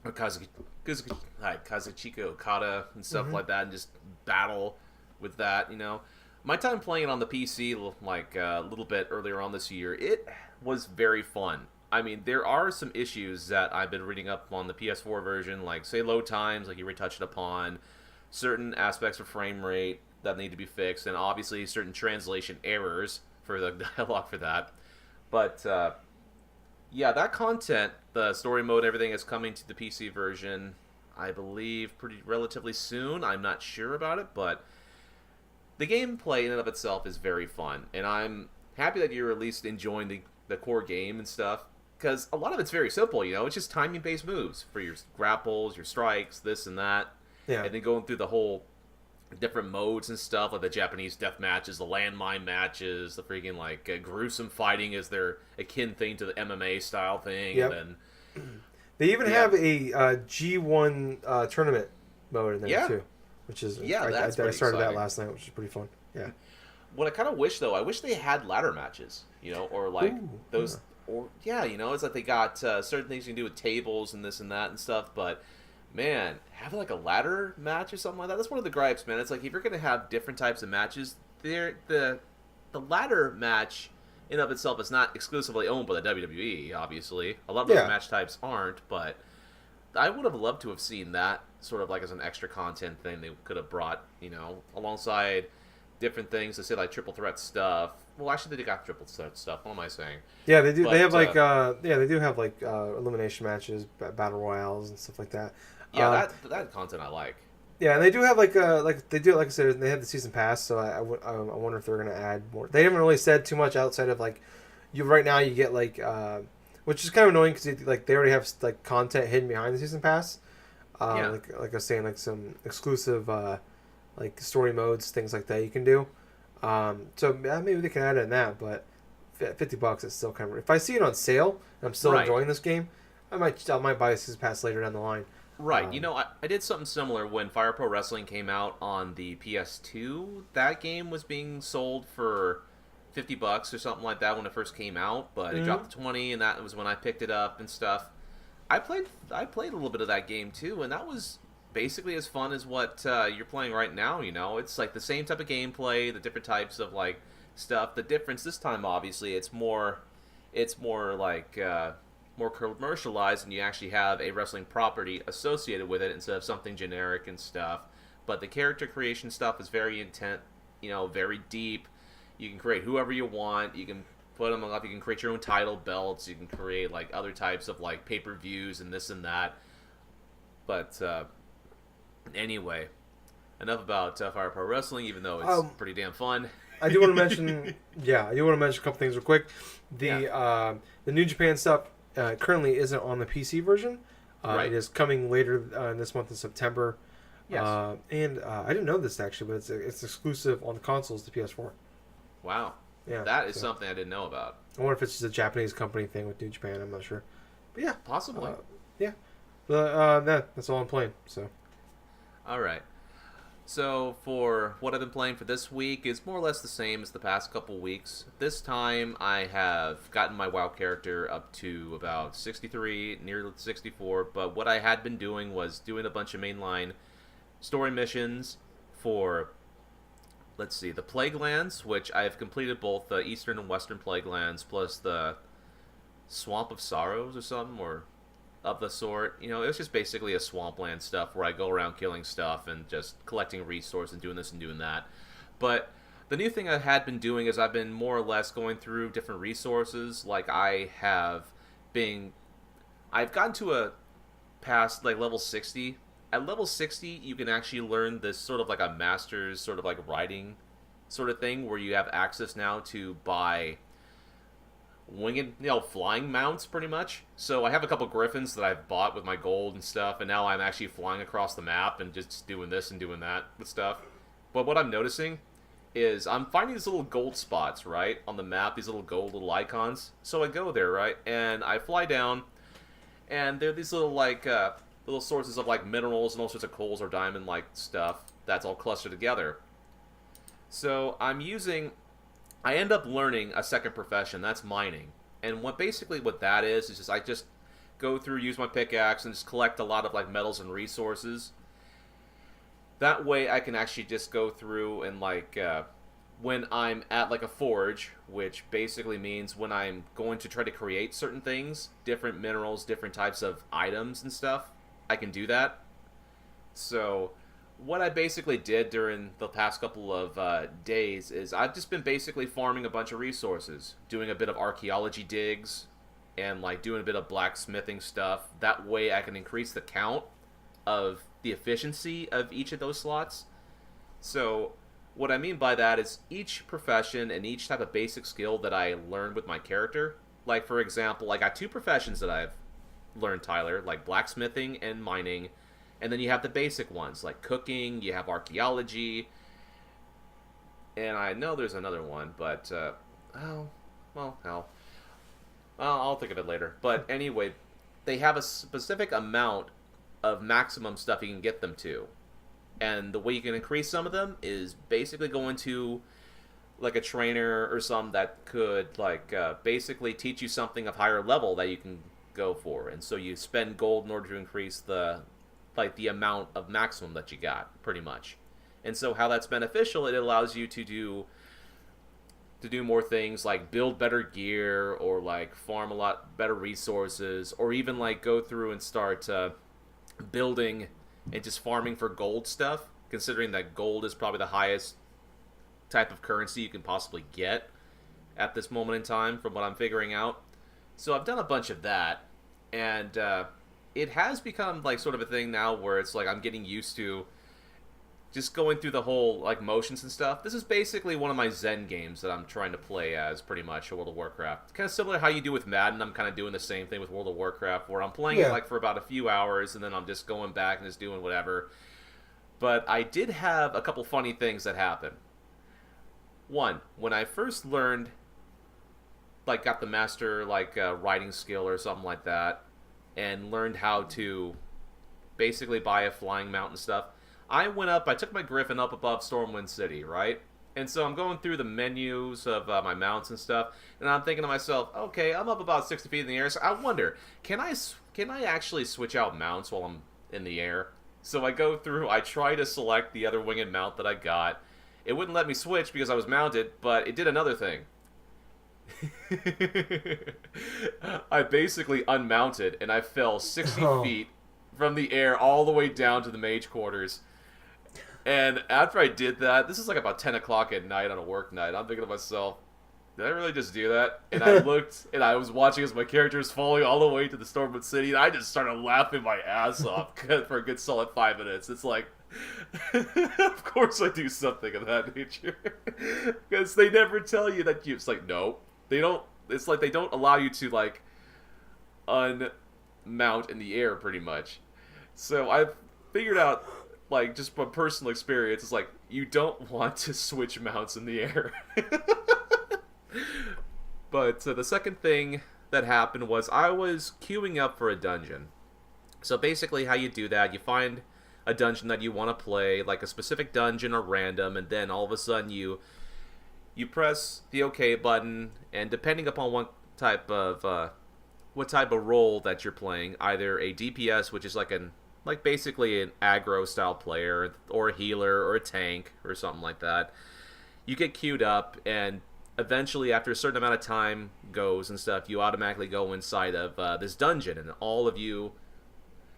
or Kazuchika Okada and stuff like that, and just battle with that, you know. My time playing it on the PC, like a little bit earlier on this year, it was very fun. I mean, there are some issues that I've been reading up on the PS4 version, like, say, load times, like you already touched upon, certain aspects of frame rate that need to be fixed, and obviously certain translation errors for the dialogue for that. But, yeah, that content, the story mode, everything is coming to the PC version, I believe, relatively soon. I'm not sure about it, but the gameplay in and of itself is very fun, and I'm happy that you're at least enjoying the core game and stuff, because a lot of it's very simple, you know. It's just timing-based moves for your grapples, your strikes, this and that, and then going through the whole different modes and stuff, like the Japanese death matches, the landmine matches, the freaking like gruesome fighting is their akin thing to the MMA style thing. Yep. And then they even have a G1 tournament mode in there too. Which is, I started that last night, which is pretty fun. Yeah. What I kind of wish, though, I wish they had ladder matches, you know, or like those, you know, it's like they got certain things you can do with tables and this and that and stuff, but man, having like a ladder match or something like that, that's one of the gripes, man. It's like, if you're going to have different types of matches, the ladder match in of itself is not exclusively owned by the WWE, obviously. A lot of those match types aren't, but I would have loved to have seen that sort of like as an extra content thing they could have brought, you know, alongside different things to say like triple threat stuff. Well, actually, they got triple threat stuff. What am I saying? Yeah, they do. But, they have like they do have like elimination matches, battle royales, and stuff like that. Yeah, that content I like. Yeah, and they do have like they do, like I said, they have the season pass. So I wonder if they're gonna add more. They haven't really said too much outside of like right now you get like which is kind of annoying because like they already have like content hidden behind the season pass. Yeah. Like I was saying, like some exclusive like story modes, things like that you can do. So maybe they can add in that, but $50 is still kind of. If I see it on sale and I'm still Right. enjoying this game, I might buy this pass later down the line. Right. Um, I did something similar when Fire Pro Wrestling came out on the PS2. That game was being sold for $50 or something like that when it first came out, but it mhm. dropped to 20, and that was when I picked it up and stuff. I played a little bit of that game too, and that was basically as fun as what you're playing right now. It's like the same type of gameplay, the different types of like stuff. The difference this time, obviously, it's more like more commercialized, and you actually have a wrestling property associated with it instead of something generic and stuff. But the character creation stuff is very intent, very deep. You can create whoever you want. You can put them up. You can create your own title belts. You can create like other types of like pay-per-views and this and that. But anyway, enough about Fire Pro Wrestling, even though it's Um, pretty damn fun. I do want to mention, yeah, I do want to mention a couple things real quick. Yeah. The New Japan stuff currently isn't on the PC version. Right. It is coming later this month in September. Yes. And I didn't know this actually, but it's exclusive on the consoles to PS4. Wow. Yeah, That is so something I didn't know about. I wonder if it's just a Japanese company thing with New Japan. I'm not sure, but yeah, Possibly. uh, yeah. But that's all I'm playing. So All right. So for what I've been playing for this week is more or less the same as the past couple weeks. This time I have gotten my WoW character up to about 63, near 64, but what I had been doing was doing a bunch of mainline story missions for, let's see, the Plague Lands, which I have completed both the Eastern and Western Plague Lands, plus the Swamp of Sorrows or something, or of the sort. It was just basically a swampland stuff where I go around killing stuff and just collecting resources and doing this and doing that. But the new thing I had been doing is I've been more or less going through different resources. Like I've gotten to a past like level 60. At level 60, you can actually learn this sort of like a master's sort of like writing sort of thing where you have access now to buy winged, flying mounts pretty much. So I have a couple griffins that I've bought with my gold and stuff, and now I'm actually flying across the map and just doing this and doing that with stuff. But what I'm noticing is I'm finding these little gold spots, right, on the map, these little gold little icons. So I go there, right, and I fly down, and there are these little like little sources of like minerals and all sorts of coals or diamond like stuff that's all clustered together. So I end up learning a second profession. That's mining. And what that is just I just go through, use my pickaxe, and just collect a lot of like metals and resources. That way, I can actually just go through and like when I'm at like a forge, which basically means when I'm going to try to create certain things, different minerals, different types of items and stuff, I can do that. So what I basically did during the past couple of days is I've just been basically farming a bunch of resources, doing a bit of archaeology digs, and like doing a bit of blacksmithing stuff. That way I can increase the count of the efficiency of each of those slots. So what I mean by that is each profession and each type of basic skill that I learned with my character. Like for example, I got two professions that I've learned, Tyler, like blacksmithing and mining. And then you have the basic ones like cooking, you have archaeology, and I know there's another one, but oh, well, hell, I'll think of it later. But anyway, they have a specific amount of maximum stuff you can get them to, and the way you can increase some of them is basically going to like a trainer or some that could like basically teach you something of higher level that you can go for, and so you spend gold in order to increase the amount of maximum that you got, pretty much. And so how that's beneficial, it allows you to do more things like build better gear or like farm a lot better resources or even like go through and start building and just farming for gold stuff, considering that gold is probably the highest type of currency you can possibly get at this moment in time from what I'm figuring out. So I've done a bunch of that, and it has become like sort of a thing now where it's like I'm getting used to just going through the whole like motions and stuff. This is basically one of my Zen games that I'm trying to play as pretty much World of Warcraft. Kind of similar to how you do with Madden. I'm kind of doing the same thing with World of Warcraft, where I'm playing it like for about a few hours and then I'm just going back and just doing whatever. But I did have a couple funny things that happened. One, when I first learned, like got the master like riding skill or something like that, and learned how to basically buy a flying mount and stuff. I took my Griffin up above Stormwind City, right? And so I'm going through the menus of my mounts and stuff, and I'm thinking to myself, okay, I'm up about 60 feet in the air, so I wonder, can I actually switch out mounts while I'm in the air? So I go through, I try to select the other winged mount that I got. It wouldn't let me switch because I was mounted, but it did another thing. I basically unmounted, and I fell 60 feet from the air all the way down to the mage quarters. And after I did that, this is like about 10 o'clock at night on a work night, I'm thinking to myself, did I really just do that? And I looked, and I was watching as my character was falling all the way to the Stormwood City, and I just started laughing my ass off for a good solid 5 minutes. It's like, of course I do something of that nature. Because they never tell you that it's like, no, they don't, it's like they don't allow you to, like, unmount in the air, pretty much. So I've figured out, like, just from personal experience, it's like, you don't want to switch mounts in the air. But the second thing that happened was I was queuing up for a dungeon. So basically how you do that, you find a dungeon that you want to play, like a specific dungeon or random, and then all of a sudden you press the OK button, and depending upon what type of role that you're playing, either a DPS, which is like basically an aggro style player, or a healer, or a tank, or something like that, you get queued up, and eventually, after a certain amount of time goes and stuff, you automatically go inside of this dungeon, and all of you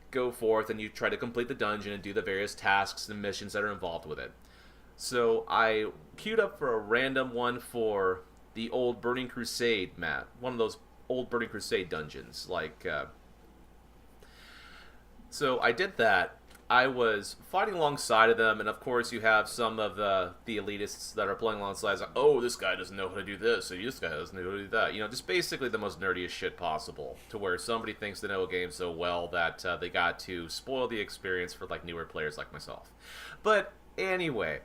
go forth and you try to complete the dungeon and do the various tasks and missions that are involved with it. So I queued up for a random one for the old Burning Crusade map, one of those old Burning Crusade dungeons, like... So I did that. I was fighting alongside of them, and of course you have some of the elitists that are playing alongside, like, oh, this guy doesn't know how to do this, or this guy doesn't know how to do that. You know, just basically the most nerdiest shit possible, to where somebody thinks they know a game so well that they got to spoil the experience for, like, newer players like myself. But anyway,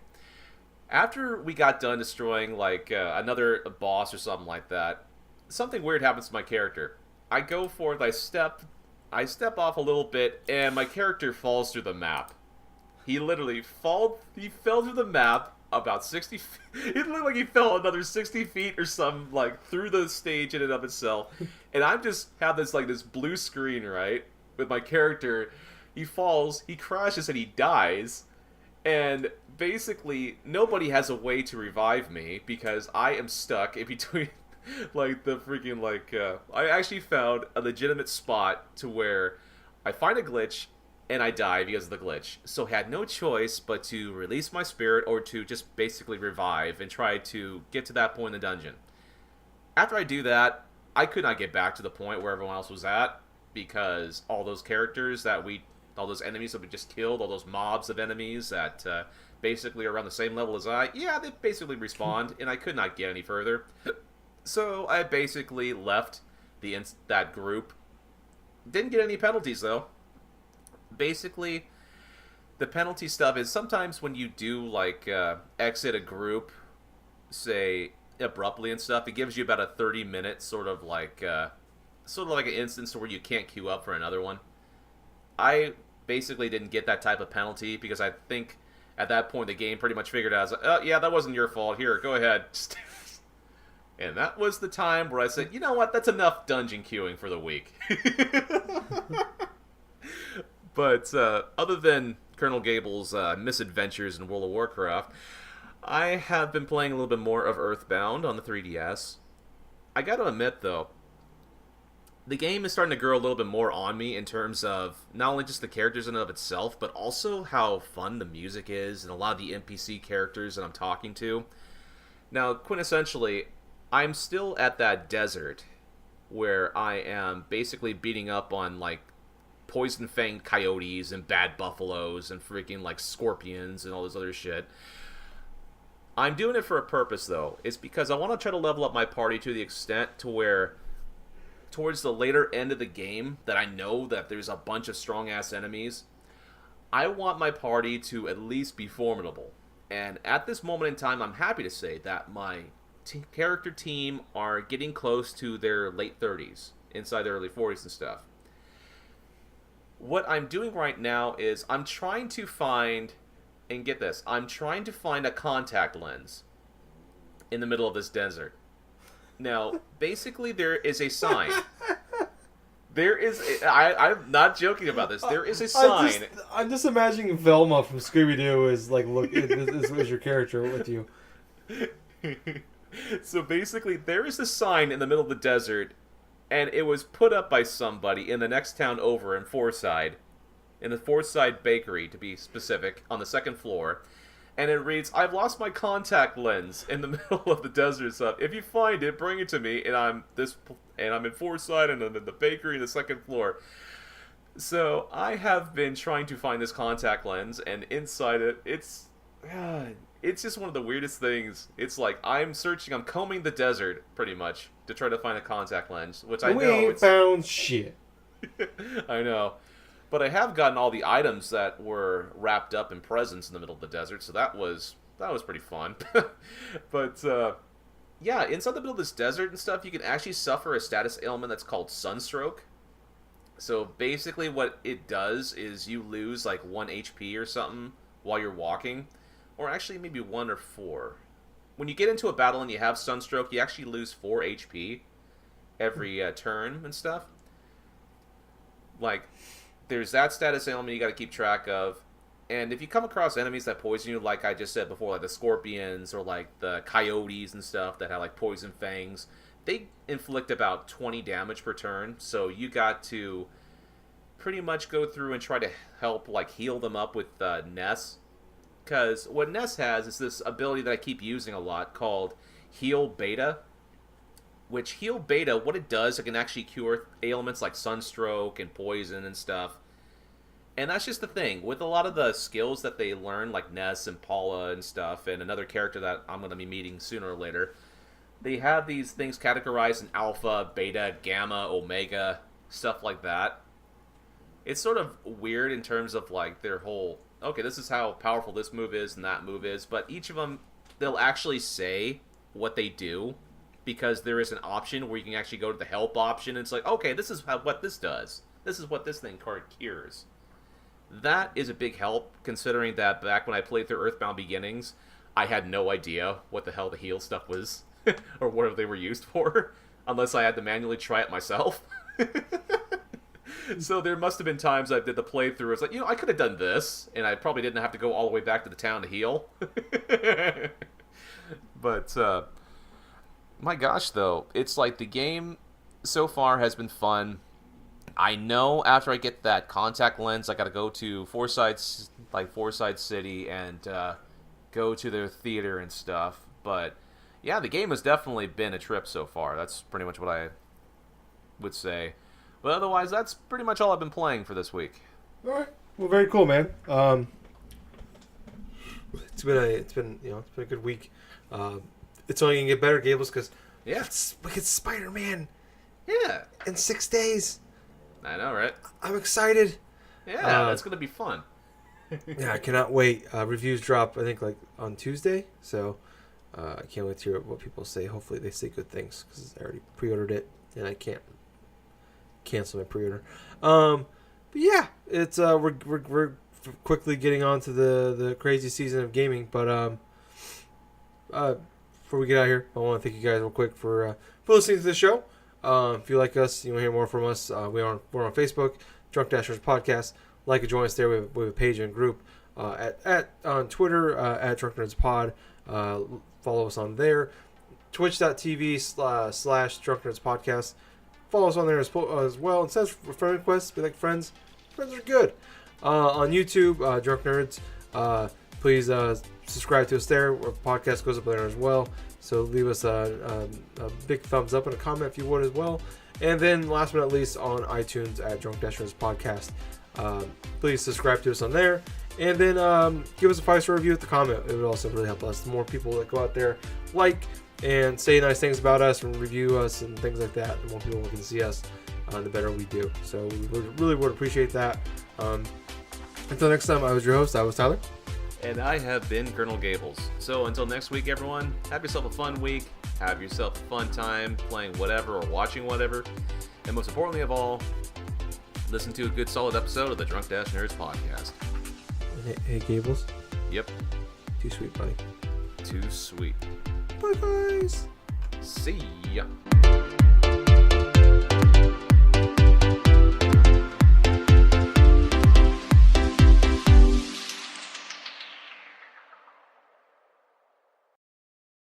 after we got done destroying, like, another boss or something like that, something weird happens to my character. I go forth, I step off a little bit, and my character falls through the map. He literally fell through the map about 60 feet. It looked like he fell another 60 feet or something, like, through the stage in and of itself. And I just have this, like, this blue screen, right, with my character. He falls, he crashes, and he dies. And basically, nobody has a way to revive me, because I am stuck in between... like, the freaking, like, I actually found a legitimate spot to where I find a glitch, and I die because of the glitch. So I had no choice but to release my spirit, or to just basically revive, and try to get to that point in the dungeon. After I do that, I could not get back to the point where everyone else was at, because all those characters all those enemies that we just killed, all those mobs of enemies that basically are around the same level as they basically respawned, and I could not get any further. So I basically left that group. Didn't get any penalties, though. Basically, the penalty stuff is sometimes when you do, like, exit a group, say, abruptly and stuff, it gives you about a 30-minute sort of like an instance where you can't queue up for another one. I basically didn't get that type of penalty because I think at that point the game pretty much figured out, I was like, oh, yeah, that wasn't your fault. Here, go ahead. And that was the time where I said, you know what, that's enough dungeon queuing for the week. But other than Colonel Gables' misadventures in World of Warcraft, I have been playing a little bit more of Earthbound on the 3DS. I gotta admit, though, the game is starting to grow a little bit more on me in terms of not only just the characters in and of itself, but also how fun the music is and a lot of the NPC characters that I'm talking to. Now, quintessentially, I'm still at that desert where I am basically beating up on, like, poison-fanged coyotes and bad buffaloes and freaking like scorpions and all this other shit. I'm doing it for a purpose, though. It's because I want to try to level up my party to the extent to where towards the later end of the game that I know that there's a bunch of strong-ass enemies, I want my party to at least be formidable. And at this moment in time, I'm happy to say that my character team are getting close to their late 30s, inside their early 40s and stuff. What I'm doing right now is I'm trying to find, and get this, I'm trying to find a contact lens in the middle of this desert. Now, basically, there is a sign. I'm not joking about this. There is a sign. I'm just imagining Velma from Scooby-Doo is like, look, this is your character with you. So basically, there is a sign in the middle of the desert, and it was put up by somebody in the next town over in Forside, in the Forside Bakery, to be specific, on the second floor. And it reads, "I've lost my contact lens in the middle of the desert stuff. If you find it, bring it to me." And I'm in Forside, and I'm in the bakery in the second floor. So I have been trying to find this contact lens, and inside it, it's just one of the weirdest things. It's like I'm combing the desert pretty much to try to find a contact lens, which I know we ain't found shit. I know. But I have gotten all the items that were wrapped up in presents in the middle of the desert, so that was pretty fun. But yeah, inside the middle of this desert and stuff, you can actually suffer a status ailment that's called sunstroke. So basically what it does is you lose like 1 HP or something while you're walking, or actually maybe 1 or 4. When you get into a battle and you have sunstroke, you actually lose 4 HP every turn and stuff. Like, there's that status ailment you got to keep track of. And if you come across enemies that poison you, like I just said before, like the scorpions or like the coyotes and stuff that have like poison fangs, they inflict about 20 damage per turn. So you got to pretty much go through and try to help like heal them up with Ness. Because what Ness has is this ability that I keep using a lot called Heal Beta. Which Heal Beta, what it does, it can actually cure ailments like sunstroke and poison and stuff. And that's just the thing. With a lot of the skills that they learn, like Ness and Paula and stuff, and another character that I'm going to be meeting sooner or later, they have these things categorized in alpha, beta, gamma, omega, stuff like that. It's sort of weird in terms of like their whole, okay, this is how powerful this move is and that move is, but each of them, they'll actually say what they do. Because there is an option where you can actually go to the help option, and it's like, okay, this is what this does. This is what this thing card cures. That is a big help, considering that back when I played through Earthbound Beginnings, I had no idea what the hell the heal stuff was, or what they were used for, unless I had to manually try it myself. So there must have been times I did the playthrough, it's like, I could have done this, and I probably didn't have to go all the way back to the town to heal. But, my gosh, though, it's like the game so far has been fun. I know after I get that contact lens, I got to go to Forside City and go to their theater and stuff. But yeah, the game has definitely been a trip so far. That's pretty much what I would say. But otherwise, that's pretty much all I've been playing for this week. All right. Well, very cool, man. It's been a good week. It's only gonna get better, Gables, because we get Spider-Man. Yeah. In 6 days. I know, right? I'm excited. Yeah, that's gonna be fun. Yeah, I cannot wait. Reviews drop, I think, like on Tuesday. So I can't wait to hear what people say. Hopefully, they say good things because I already pre-ordered it and I can't cancel my pre-order. But yeah, it's we're quickly getting on to the crazy season of gaming. But before we get out of here, I want to thank you guys real quick for listening to the show. If you like us, you want to hear more from us, we're on Facebook, Drunk Dashers Podcast. Like and join us there. We have a page and group on Twitter at Drunk Nerds Pod. Follow us on there. Twitch.tv/ Drunk Nerds Podcast. Follow us on there as well. It says friend requests. Be like friends. Friends are good. On YouTube, Drunk Nerds. Please subscribe to us there. Our podcast goes up there as well. So leave us a big thumbs up and a comment if you would as well. And then last but not least, on iTunes at Drunk Dashers Podcast. Please subscribe to us on there. And then give us a 5-star review with the comment. It would also really help us. The more people that go out there and say nice things about us and review us and things like that, the more people can see us, the better we do. So we really would appreciate that. Until next time, I was your host. I was Tyler. And I have been Colonel Gables. So until next week, everyone, have yourself a fun week. Have yourself a fun time playing whatever or watching whatever. And most importantly of all, listen to a good solid episode of the Drunk Dash Nerds podcast. Hey, Gables. Yep. Too sweet, buddy. Too sweet. Bye, guys. See ya.